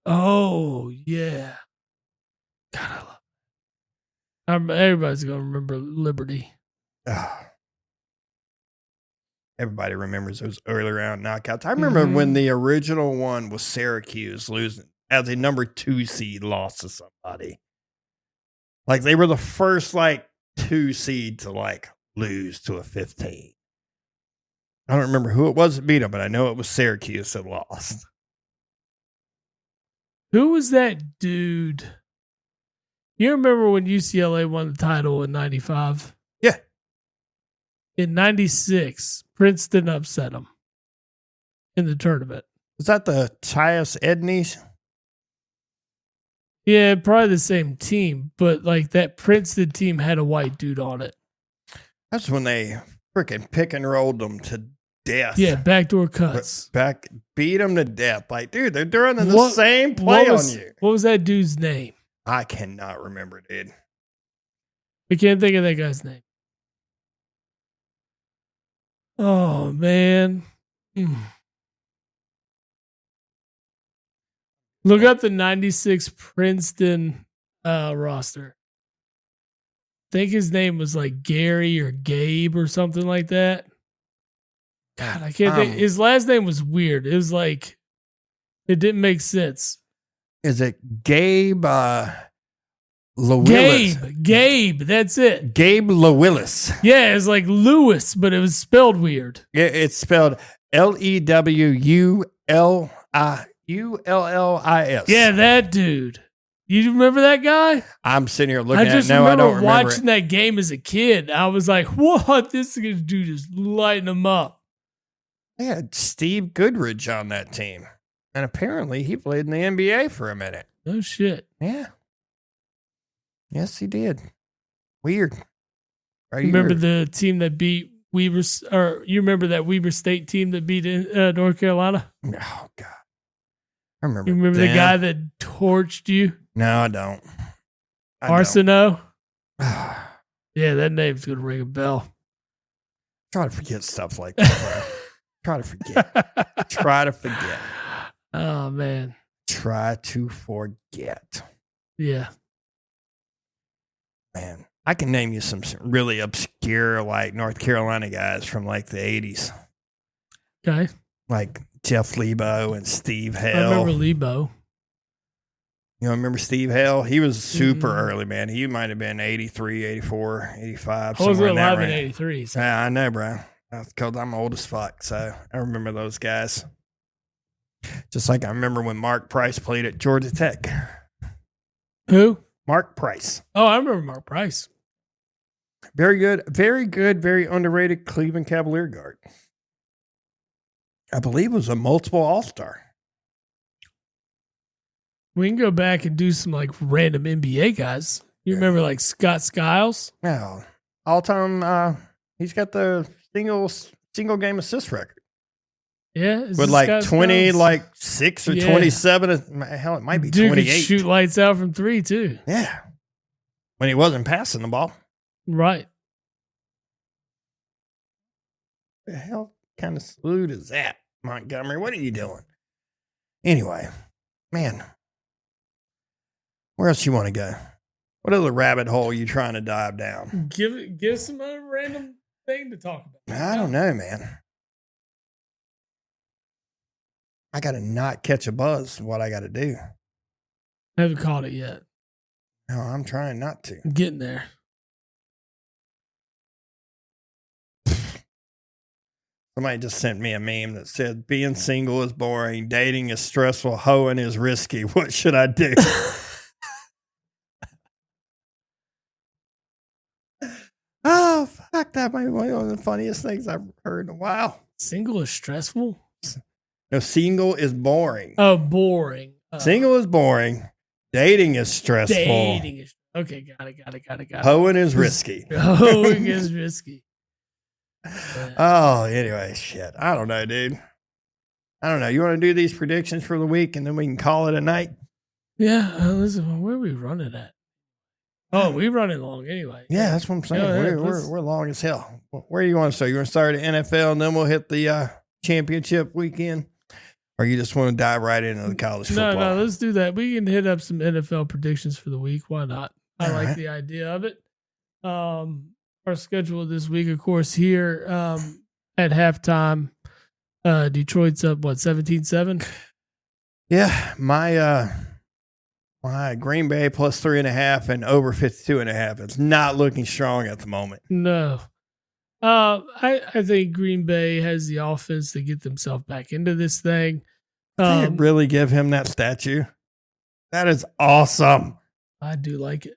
Oh, yeah. God, I love it. Everybody's going to remember Liberty. Everybody remembers those early round knockouts. I remember when the original one was Syracuse losing as a number 2 seed, lost to somebody. Like they were the first 2 seed to lose to a 15. I don't remember who it was that beat them, but I know it was Syracuse that lost. Who was that dude? You remember when UCLA won the title in 95? Yeah. In 96, Princeton upset them in the tournament. Was that the Tyus Edneys? Yeah, probably the same team, but that Princeton team had a white dude on it. That's when they freaking pick and rolled them to death. Yeah, backdoor cuts. Beat them to death. Dude, they're doing the same play on you. What was that dude's name? I cannot remember, dude. I can't think of that guy's name. Oh, man. Look up the 96 Princeton roster. I think his name was Gary or Gabe or something like that. God, I can't think. His last name was weird. It was it didn't make sense. Is it Gabe LeWillis? Gabe, that's it. Gabe LeWillis. Yeah, it's like Lewis, but it was spelled weird. It's spelled LEWULLIS. Yeah, that dude. You remember that guy? I'm sitting here looking at it. No, I don't remember remember watching that game as a kid. I was like, what? This dude is lighting them up. They had Steve Goodrich on that team. And apparently he played in the NBA for a minute. No shit. Yeah. Yes, he did. Weird. Remember the team that beat you remember that Weber State team that beat North Carolina? Oh God, I remember. You remember them. the guy that torched you? No, I don't. Arsenault? Yeah, that name's gonna ring a bell. Try to forget stuff like that, bro. Try to forget. Try to forget. Oh man. Try to forget. Yeah. Man, I can name you some really obscure like North Carolina guys from like the 80s. Okay. Like Jeff Lebo and Steve Hale. I remember Lebo. You know, remember Steve Hale? He was super early, man. He might have been 83, 84, 85. I was somewhere in that alive in range. 83. So. Yeah, I know, bro. That's because I'm old as fuck, so I remember those guys. Just like I remember when Mark Price played at Georgia Tech. Who? Mark Price. Oh, I remember Mark Price. Very good, very underrated Cleveland Cavalier guard. I believe was a multiple All-Star. We can go back and do some like random NBA guys. You remember like Scott Skiles? Yeah, all-time. He's got the single game assist record. Yeah, with like Scott 20, Skiles? like 6 or 27. Hell, it might be Dude 28. could shoot lights out from 3 too. Yeah, when he wasn't passing the ball. Right. The hell kind of salute is that, Montgomery? What are you doing? Anyway, man, where else you want to go? What other rabbit hole are you trying to dive down? Give some other random thing to talk about. I don't know, man. I got to not catch a buzz. What I got to do? Haven't caught it yet. No, I'm trying not to. I'm getting there. Somebody just sent me a meme that said, being single is boring, dating is stressful, hoeing is risky. What should I do? Oh, fuck. That might be one of the funniest things I've heard in a while. Single is stressful? No, single is boring. Oh, boring. Single is boring. Dating is stressful. Dating is... Okay, got it. Hoeing is risky. Hoeing is risky. Yeah. Oh, anyway, shit. I don't know, dude. I don't know. You want to do these predictions for the week and then we can call it a night? Yeah. Listen, where are we running at? Oh, we running long anyway. Yeah, that's what I'm saying. Yeah, we're long as hell. Where do you want to start? You want to start at NFL and then we'll hit the championship weekend? Or you just want to dive right into the college football? No, let's do that. We can hit up some NFL predictions for the week. Why not? I All like right. the idea of it. Our schedule this week, of course, here at halftime, Detroit's up, 17-7? Yeah, my Green Bay plus 3.5 and over 52.5. It's not looking strong at the moment. No. I think Green Bay has the offense to get themselves back into this thing. Did they really give him that statue? That is awesome. I do like it.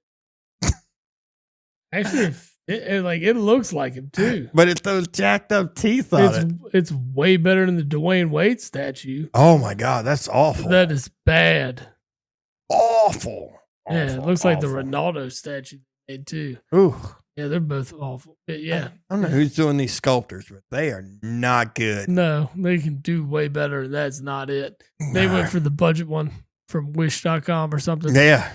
Actually, it looks like him too. But it's those jacked up teeth on it. It's way better than the Dwayne Wade statue. Oh my God, that's awful. That is bad. Awful. Yeah, it looks like the Ronaldo statue they made too. Ooh. Yeah, they're both awful. But yeah. I don't know who's doing these sculptors, but they are not good. No, they can do way better. That's not it. They went for the budget one from wish.com or something. Yeah.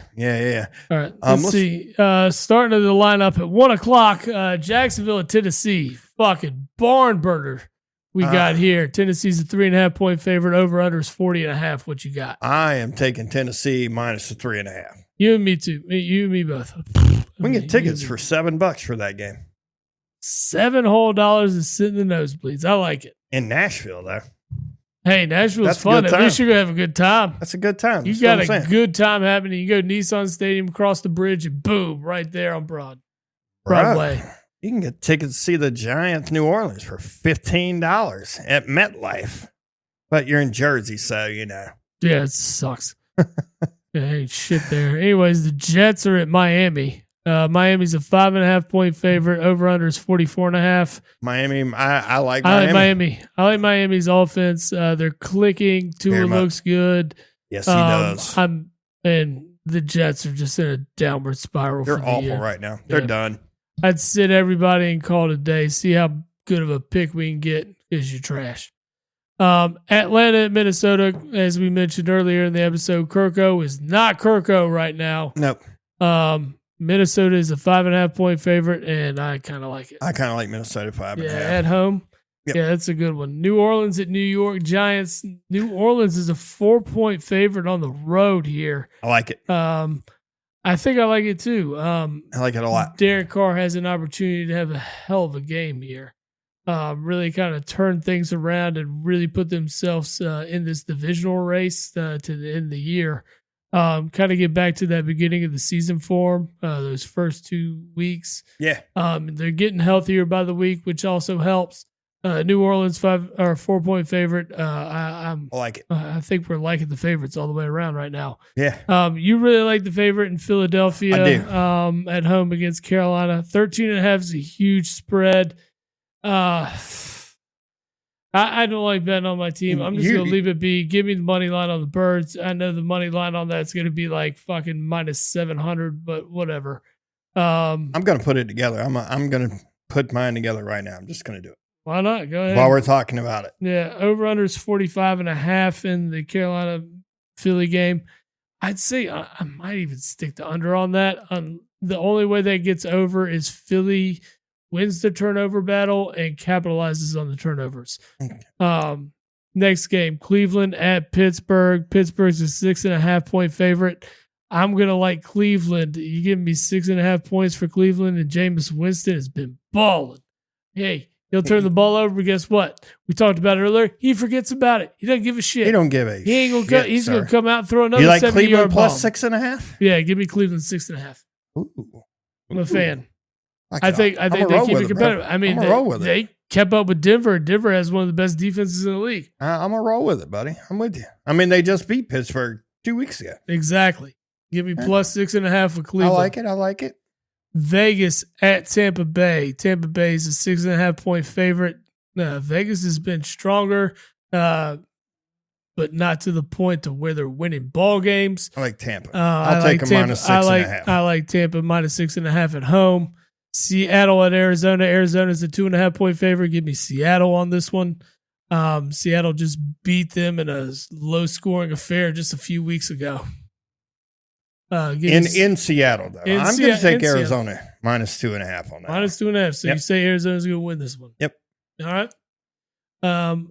All right. Let's see. Starting of the lineup at 1:00, Jacksonville at Tennessee. Fucking barn burner we got here. Tennessee's a 3.5-point favorite. Over under is 40.5. What you got? I am taking Tennessee minus the 3.5. You and me too. You and me both. We can get tickets for $7 for that game. $7 whole is sitting in the nosebleeds. I like it. In Nashville, though. Hey, Nashville's That's a fun. good At time. least you're going to have a good time. That's a good time. You That's got what I'm a saying. good time happening. You go to Nissan Stadium, across the bridge, and boom, right there on Broadway. Right. You can get tickets to see the Giants New Orleans for $15 at MetLife. But you're in Jersey, so you know. Yeah, it sucks. Yeah, ain't shit there. Anyways, the Jets are at Miami. Miami's a 5.5-point favorite. Over under is 44.5. Miami, I like I like Miami. Miami. I like Miami's offense. They're clicking. Tua Very much. looks good. Yes, he does. And the Jets are just in a downward spiral. They're for the awful year. right now. They're Yeah. done. I'd sit everybody and call it a day. See how good of a pick we can get because you're trash. Atlanta, Minnesota, as we mentioned earlier in the episode, Kirko is not Kirko right now. Nope. Minnesota is a 5.5 point favorite, and I kind of like it. I kind of like Minnesota 5.5. Yeah, at home. Yep. Yeah, that's a good one. New Orleans at New York Giants. New Orleans is a 4-point favorite on the road here. I like it. I think I like it too. I like it a lot. Derek Carr has an opportunity to have a hell of a game here. Really kind of turn things around and really put themselves in this divisional race to the end of the year. Kind of get back to that beginning of the season form, those first 2 weeks. Yeah. They're getting healthier by the week, which also helps. New Orleans 4-point favorite. I like it. I think we're liking the favorites all the way around right now. Yeah. You really like the favorite in Philadelphia. I do. At home against Carolina. 13.5 is a huge spread. I don't like betting on my team. I'm just going to leave it be. Give me the money line on the Birds. I know the money line on that's going to be like fucking minus 700, but whatever. I'm going to put it together. I'm going to put mine together right now. I'm just going to do it. Why not? Go ahead. While we're talking about it. Yeah, over-under is 45.5 in the Carolina-Philly game. I'd say I might even stick the under on that. The only way that gets over is Philly wins the turnover battle and capitalizes on the turnovers. Okay. Next game, Cleveland at Pittsburgh. Pittsburgh's a 6.5 point favorite. I'm going to like Cleveland. You give me 6.5 points for Cleveland, and Jameis Winston has been balling. Hey, he'll turn the ball over, but guess what? We talked about it earlier. He forgets about it. He doesn't give a shit. He don't give a He ain't gonna shit, he's sir. going to come out and throw another You like 70-yard Cleveland bomb. plus 6.5? Yeah, give me Cleveland 6.5. Ooh. I'm a fan. I think they keep it competitive. I mean, they kept up with Denver. Denver has one of the best defenses in the league. I'm going to roll with it, buddy. I'm with you. I mean, they just beat Pittsburgh 2 weeks ago. Exactly. Give me plus 6.5 for Cleveland. I like it. Vegas at Tampa Bay. Tampa Bay is a 6.5 point favorite. Vegas has been stronger, but not to the point to where they're winning ball games. I like Tampa. I'll take them minus 6.5. I like Tampa minus 6.5 at home. Seattle at Arizona. Arizona's a 2.5 point favorite. Give me Seattle on this one. Seattle just beat them in a low scoring affair just a few weeks ago. In Seattle, though. I'm going to take Arizona minus 2.5 on that. Minus 2.5. So you say Arizona's going to win this one. Yep. All right.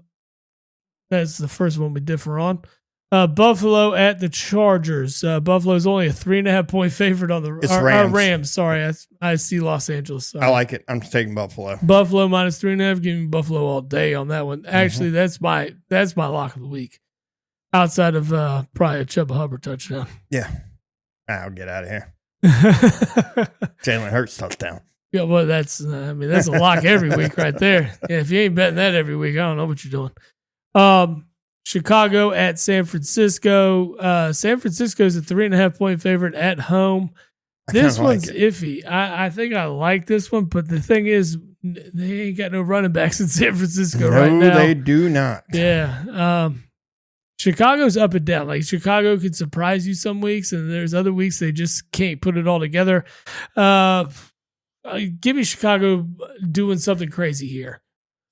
That's the first one we differ on. Buffalo at the Chargers. Buffalo's only a 3.5 point favorite on the Rams. Sorry, I see Los Angeles. Sorry. I like it. I'm taking Buffalo. Buffalo minus 3.5. Give me Buffalo all day on that one. Actually, that's my lock of the week. Outside of probably a Chuba Hubbard touchdown. Yeah. I'll get out of here. Jalen Hurts touchdown. Yeah, well, that's a lock every week right there. Yeah, if you ain't betting that every week, I don't know what you're doing. Chicago at San Francisco. San Francisco's a 3.5 point favorite at home. This one's iffy. I think I like this one, but the thing is, they ain't got no running backs in San Francisco right now. No, they do not. Yeah. Chicago's up and down. Like, Chicago can surprise you some weeks, and there's other weeks they just can't put it all together. Give me Chicago doing something crazy here.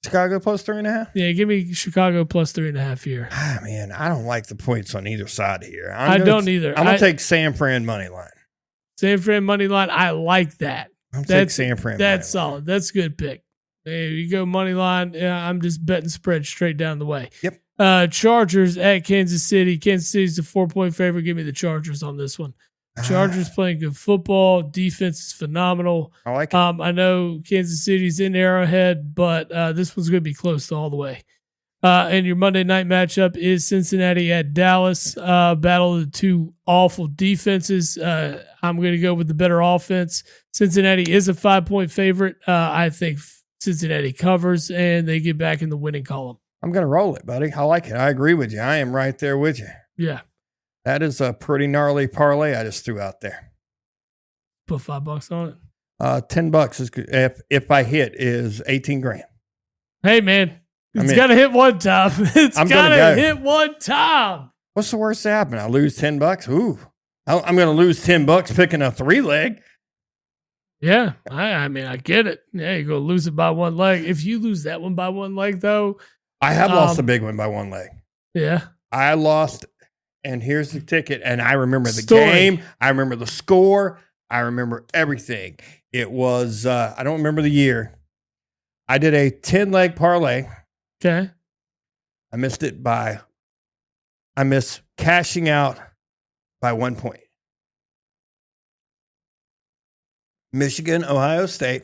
Chicago plus 3.5? Yeah, give me Chicago plus 3.5 here. Ah, man, I don't like the points on either side here. I don't either. I'm going to take San Fran money line. San Fran money line, I like that. That's San Fran. That's solid. That's a good pick. Hey, you go money line. Yeah, I'm just betting spread straight down the way. Yep. Chargers at Kansas City. Kansas City's a 4-point favorite. Give me the Chargers on this one. Chargers playing good football. Defense is phenomenal. I like it. I know Kansas City's in Arrowhead, but this one's going to be close all the way. And your Monday night matchup is Cincinnati at Dallas. Battle of the two awful defenses. I'm going to go with the better offense. Cincinnati is a 5-point favorite. I think Cincinnati covers, and they get back in the winning column. I'm going to roll it, buddy. I like it. I agree with you. I am right there with you. Yeah. That is a pretty gnarly parlay I just threw out there. Put $5 on it. $10 is good. If I hit is 18 grand. Hey, man. It's got to hit one time. It's got to hit one time. What's the worst that happen? I lose $10. Ooh. I'm going to lose $10 picking a 3-leg. Yeah, I mean, I get it. Yeah, you're going to lose it by one leg. If you lose that one by one leg, though. I have lost a big one by one leg. Yeah. I lost, and here's the ticket, and I remember the game. I remember the score. I remember everything. It was, I don't remember the year. I did a 10-leg parlay. Okay. I missed cashing out by 1 point. Michigan, Ohio State.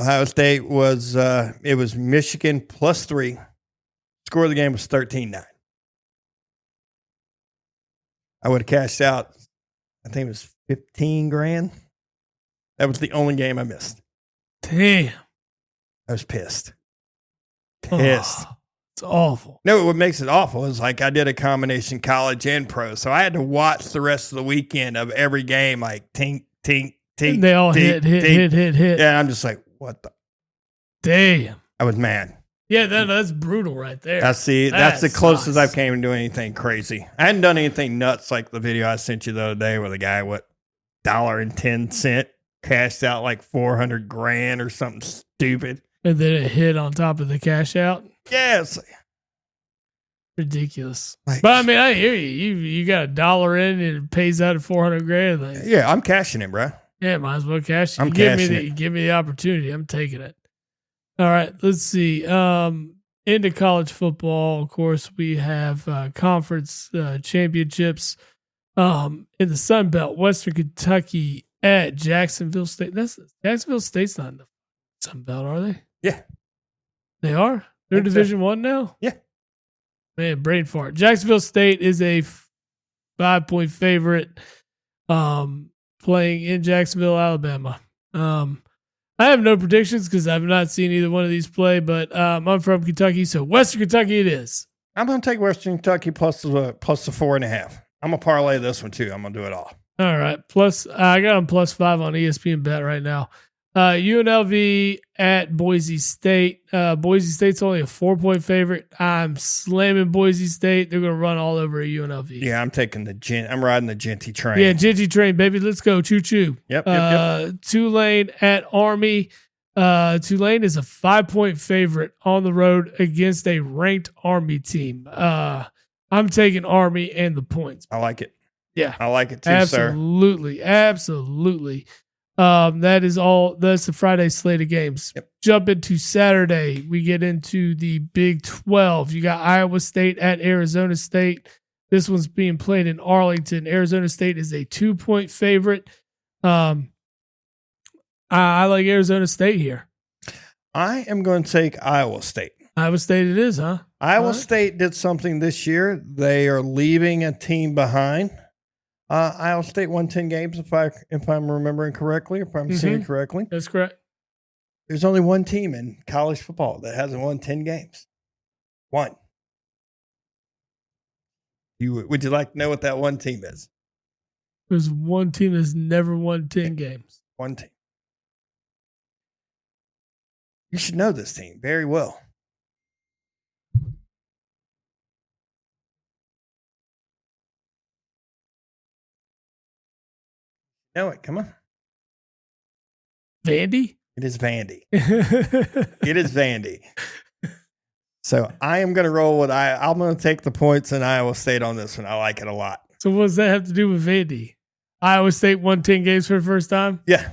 Ohio State was, it was Michigan +3. Score of the game was 13-9. I would have cashed out, I think it was 15 grand. That was the only game I missed. Damn. I was pissed. Oh, it's awful. No, what makes it awful is like I did a combination college and pro. So I had to watch the rest of the weekend of every game, like tink, tink, tink. And they all tink, hit. Yeah, I'm just like, what the? Damn. I was mad. Yeah, that's brutal right there. That's the closest I've came to doing anything crazy. I hadn't done anything nuts like the video I sent you the other day where the guy, $1.10 cashed out like 400 grand or something stupid. And then it hit on top of the cash out. Yes. Ridiculous. But I mean, I hear you. You got $1 in and it pays out at 400 grand. Like, yeah, I'm cashing it, bro. Yeah, might as well cash it. I'm cashing it. Give me the opportunity. I'm taking it. All right, let's see. Into college football, of course, we have conference championships in the Sun Belt. Western Kentucky at Jacksonville State. Jacksonville State's not in the Sun Belt, are they? Yeah. They are? They're Division I now? Yeah. Man, brain fart. Jacksonville State is a 5-point favorite playing in Jacksonville, Alabama. I have no predictions because I've not seen either one of these play, but I'm from Kentucky, so Western Kentucky it is. I'm going to take Western Kentucky plus the 4.5. I'm going to parlay this one too. I'm going to do it all. All right. I got them +5 on ESPN Bet right now. UNLV at Boise State. Boise State's only a 4-point favorite. I'm slamming Boise State. They're going to run all over UNLV. Yeah, I'm riding the Genty train. Yeah, Genty train, baby. Let's go. Choo-choo. Yep. Tulane at Army. Tulane is a 5-point favorite on the road against a ranked Army team. I'm taking Army and the points. I like it. Yeah. I like it too, Absolutely. That's the Friday slate of games. Yep. Jump into Saturday. We get into the Big 12. You got Iowa State at Arizona State. This one's being played in Arlington. Arizona State is a 2-point favorite. I like Arizona State here. I am going to take Iowa State. Iowa State it is, huh? Iowa State did something this year. They are leaving a team behind. Iowa State won 10 games, if I'm remembering correctly, if I'm seeing correctly. That's correct. There's only one team in college football that hasn't won 10 games. One. Would you like to know what that one team is? There's one team that's never won 10 games. One team. You should know this team very well. Know it. Come on. Vandy? It is Vandy. It is Vandy. So I am going to roll with I'm going to take the points in Iowa State on this one. I like it a lot. So what does that have to do with Vandy? Iowa State won 10 games for the first time? Yeah.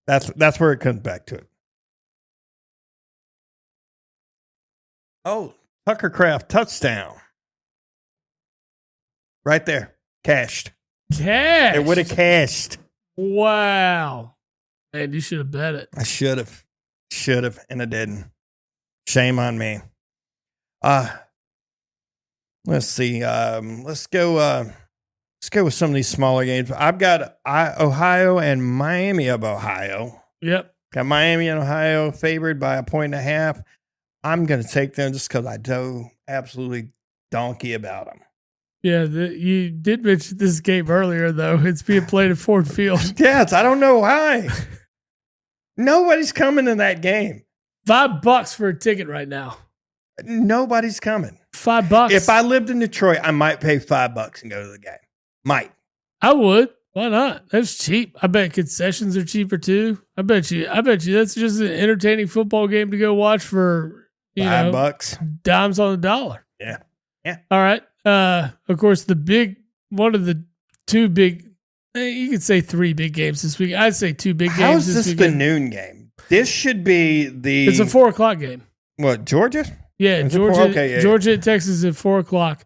That's where it comes back to it. Oh, Tucker Craft touchdown. Right there. Cashed. Cash. It would have cashed. Wow. Man, you should have bet it. I should have. And I didn't. Shame on me. Let's see. Let's go with some of these smaller games. I've got Ohio and Miami of Ohio. Yep. Got Miami and Ohio favored by 1.5. I'm going to take them just because I know absolutely donkey about them. Yeah, you did mention this game earlier, though. It's being played at Ford Field. Yes, I don't know why. Nobody's coming in that game. $5 for a ticket right now. Nobody's coming. $5. If I lived in Detroit, I might pay $5 and go to the game. Might. I would. Why not? That's cheap. I bet concessions are cheaper too. I bet you that's just an entertaining football game to go watch for $5. dimes on the dollar. Yeah. All right. Of course, one of the two big, you could say three big games this week. I'd say two big games. How is this weekend. the noon game? This should be the. It's a 4:00 game. What, Georgia? Yeah, Is Georgia. Okay, yeah, Georgia at Texas at 4:00.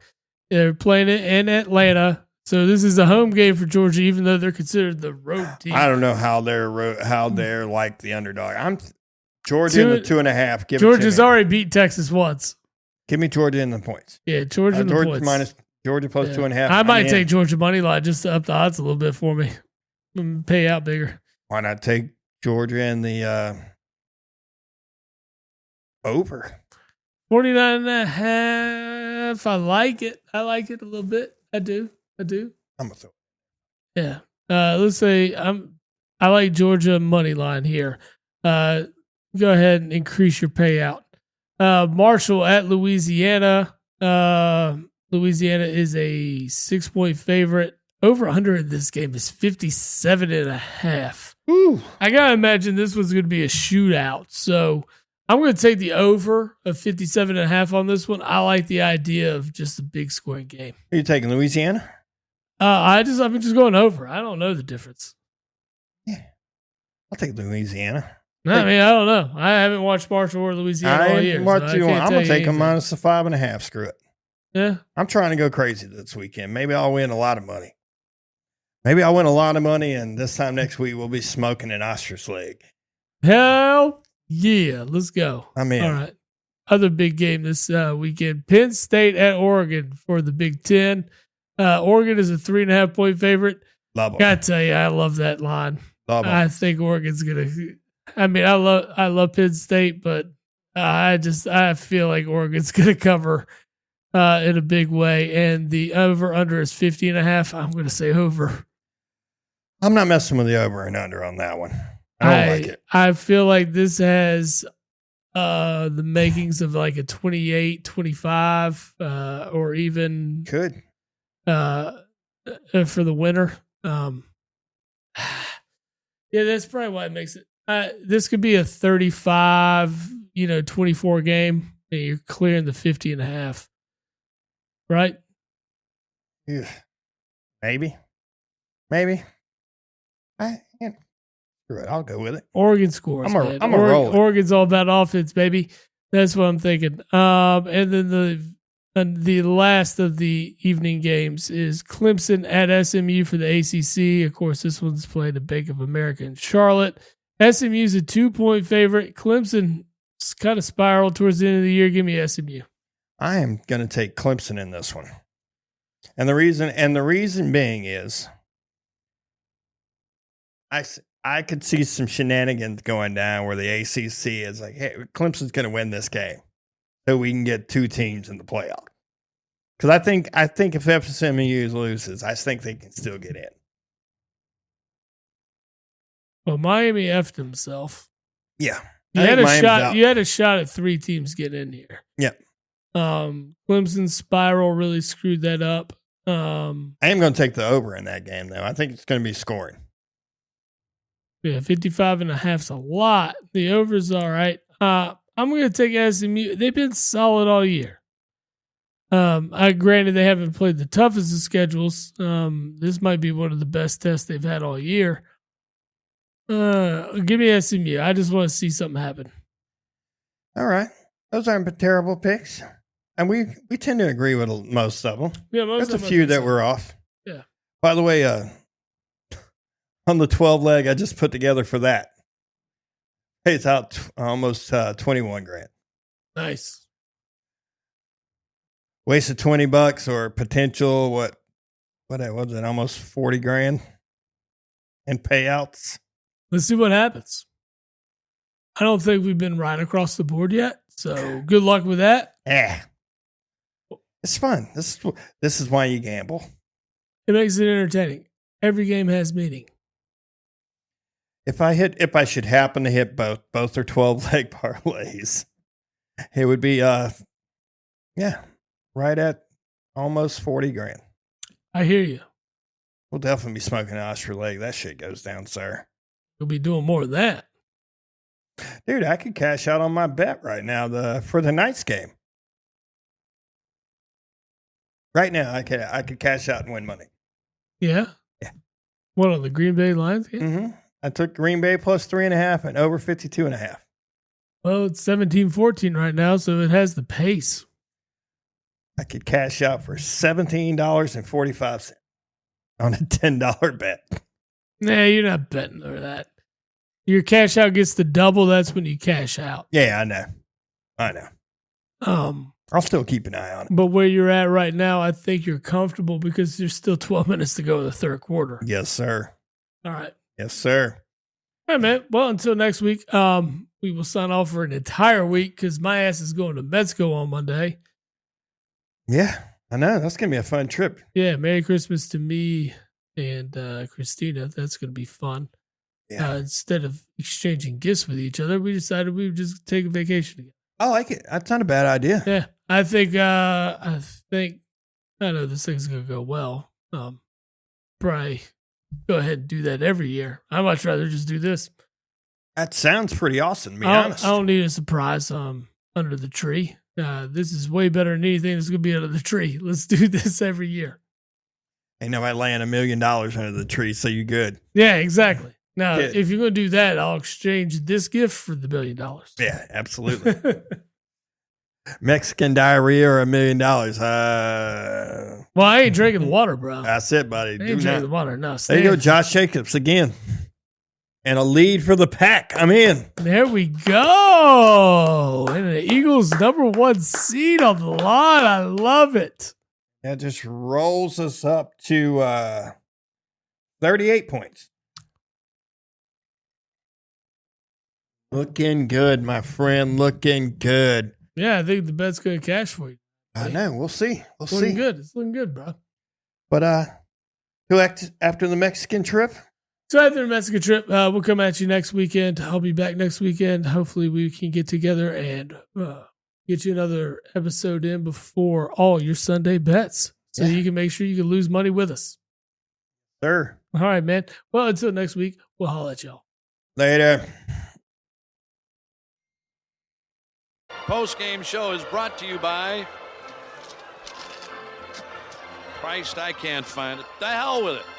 They're playing it in Atlanta. So this is a home game for Georgia, even though they're considered the road team. I don't know how they're like the underdog. I'm Georgia in the 2.5. Georgia's already beat Texas once. Give me Georgia in the points. Yeah, Georgia in the points. Minus Georgia plus 2.5. I might take Georgia money line just to up the odds a little bit for me. Pay out bigger. Why not take Georgia in the over? 49.5. I like it. I like it a little bit. I do. I'm gonna throw. Yeah. Let's say I like Georgia money line here. Go ahead and increase your payout. Marshall at Louisiana. Louisiana is a 6-point favorite. Over under in this game is 57.5. Ooh. I gotta imagine this was going to be a shootout. So I'm going to take the over of 57.5 on this one. I like the idea of just a big scoring game. Are you taking Louisiana? I'm just going over. I don't know the difference. Yeah, I'll take Louisiana. I mean, I don't know. I haven't watched Marshall or Louisiana all year. I'm gonna take them minus the 5.5. Screw it. Yeah, I'm trying to go crazy this weekend. Maybe I'll win a lot of money. Maybe I'll win a lot of money, and this time next week we'll be smoking an ostrich leg. Hell yeah, let's go. I'm in. All right. Other big game this weekend: Penn State at Oregon for the Big Ten. Oregon is a 3.5-point favorite. Love them. Gotta tell you, I love that line. Love them. I think Oregon's gonna. I mean, I love Penn State, but I feel like Oregon's gonna cover in a big way, and the over under is 50.5. I'm gonna say over. I'm not messing with the over and under on that one. I don't like it. I feel like this has the makings of like a 28-25 or even could for the winner. Yeah, that's probably why it makes it. This could be a 35-24 game, and you're clearing the 50.5. Right? Yeah. Maybe. I'll go with it. Oregon scores. I'm a roll. Oregon's all about offense, baby. That's what I'm thinking. And then the last of the evening games is Clemson at SMU for the ACC. Of course, this one's played at Bank of America in Charlotte. SMU's a 2-point favorite. Clemson kind of spiraled towards the end of the year. Give me SMU. I am going to take Clemson in this one. And the reason being is I could see some shenanigans going down where the ACC is like, hey, Clemson's going to win this game so we can get two teams in the playoff. Because I think if FSMU loses, I think they can still get in. Well, Miami effed himself. Yeah. You had a shot at 3 teams getting in here. Yeah. Clemson's spiral really screwed that up. I am going to take the over in that game, though. I think it's going to be scoring. Yeah, 55.5 is a lot. The over's all right. I'm going to take SMU. They've been solid all year. Granted, they haven't played the toughest of schedules. This might be one of the best tests they've had all year. Give me SMU. I just want to see something happen. All right. Those aren't terrible picks. And we tend to agree with most of them. Yeah, There's a few that were off. Yeah. By the way, on the 12 leg I just put together for that, it's out almost $21,000. Nice. Wasted $20 or potential what was it? Almost $40,000 in payouts. Let's see what happens. I don't think we've been right across the board yet, so good luck with that. Yeah. It's fun. This is why you gamble. It makes it entertaining. Every game has meaning. If I should happen to hit both are 12-leg parlays, it would be right at almost $40,000. I hear you. We'll definitely be smoking an Oscar leg. That shit goes down, sir. You'll be doing more of that. Dude, I could cash out on my bet right now for the Knights game. Right now, I could cash out and win money. Yeah? Yeah. What, on the Green Bay Lions game? Mm-hmm. I took Green Bay plus 3.5 and over 52.5. Well, it's 17-14 right now, so it has the pace. I could cash out for $17.45 on a $10 bet. Nah, you're not betting over that. Your cash out gets the double, that's when you cash out. Yeah, I know. I'll still keep an eye on it. But where you're at right now, I think you're comfortable because there's still 12 minutes to go in the third quarter. Yes, sir. All right. Yes, sir. All right, man. Well, until next week, we will sign off for an entire week because my ass is going to Mexico on Monday. Yeah, I know. That's going to be a fun trip. Yeah, Merry Christmas to me and Christina. That's going to be fun. Yeah. Instead of exchanging gifts with each other, we decided we would just take a vacation together. I like it. That's not a bad idea. Yeah, I think I know this thing's going to go well. Probably go ahead and do that every year. I'd much rather just do this. That sounds pretty awesome, to be honest. I don't need a surprise under the tree. This is way better than anything that's going to be under the tree. Let's do this every year. Ain't nobody laying $1 million under the tree, so you good. Yeah, exactly. Now, Good. if you're going to do that, I'll exchange this gift for the $1 billion. Yeah, absolutely. Mexican diarrhea or $1 million. Well, I ain't drinking the water, bro. That's it, buddy. I ain't drinking the water. No, There you go, Josh Jacobs again. And a lead for the pack. I'm in. There we go. And the Eagles #1 seed on the line. I love it. That just rolls us up to 38 points. Looking good, my friend. Looking good. Yeah, I think the bet's going to cash for you. I know. We'll see. It's looking good. It's looking good, bro. But who after the Mexican trip? So after the Mexican trip, we'll come at you next weekend. I'll be back next weekend. Hopefully we can get together and get you another episode in before all your Sunday bets. So you can make sure you can lose money with us. Sir. All right, man. Well, until next week, we'll holler at y'all. Later. Post-game show is brought to you by Christ, I can't find it. The hell with it.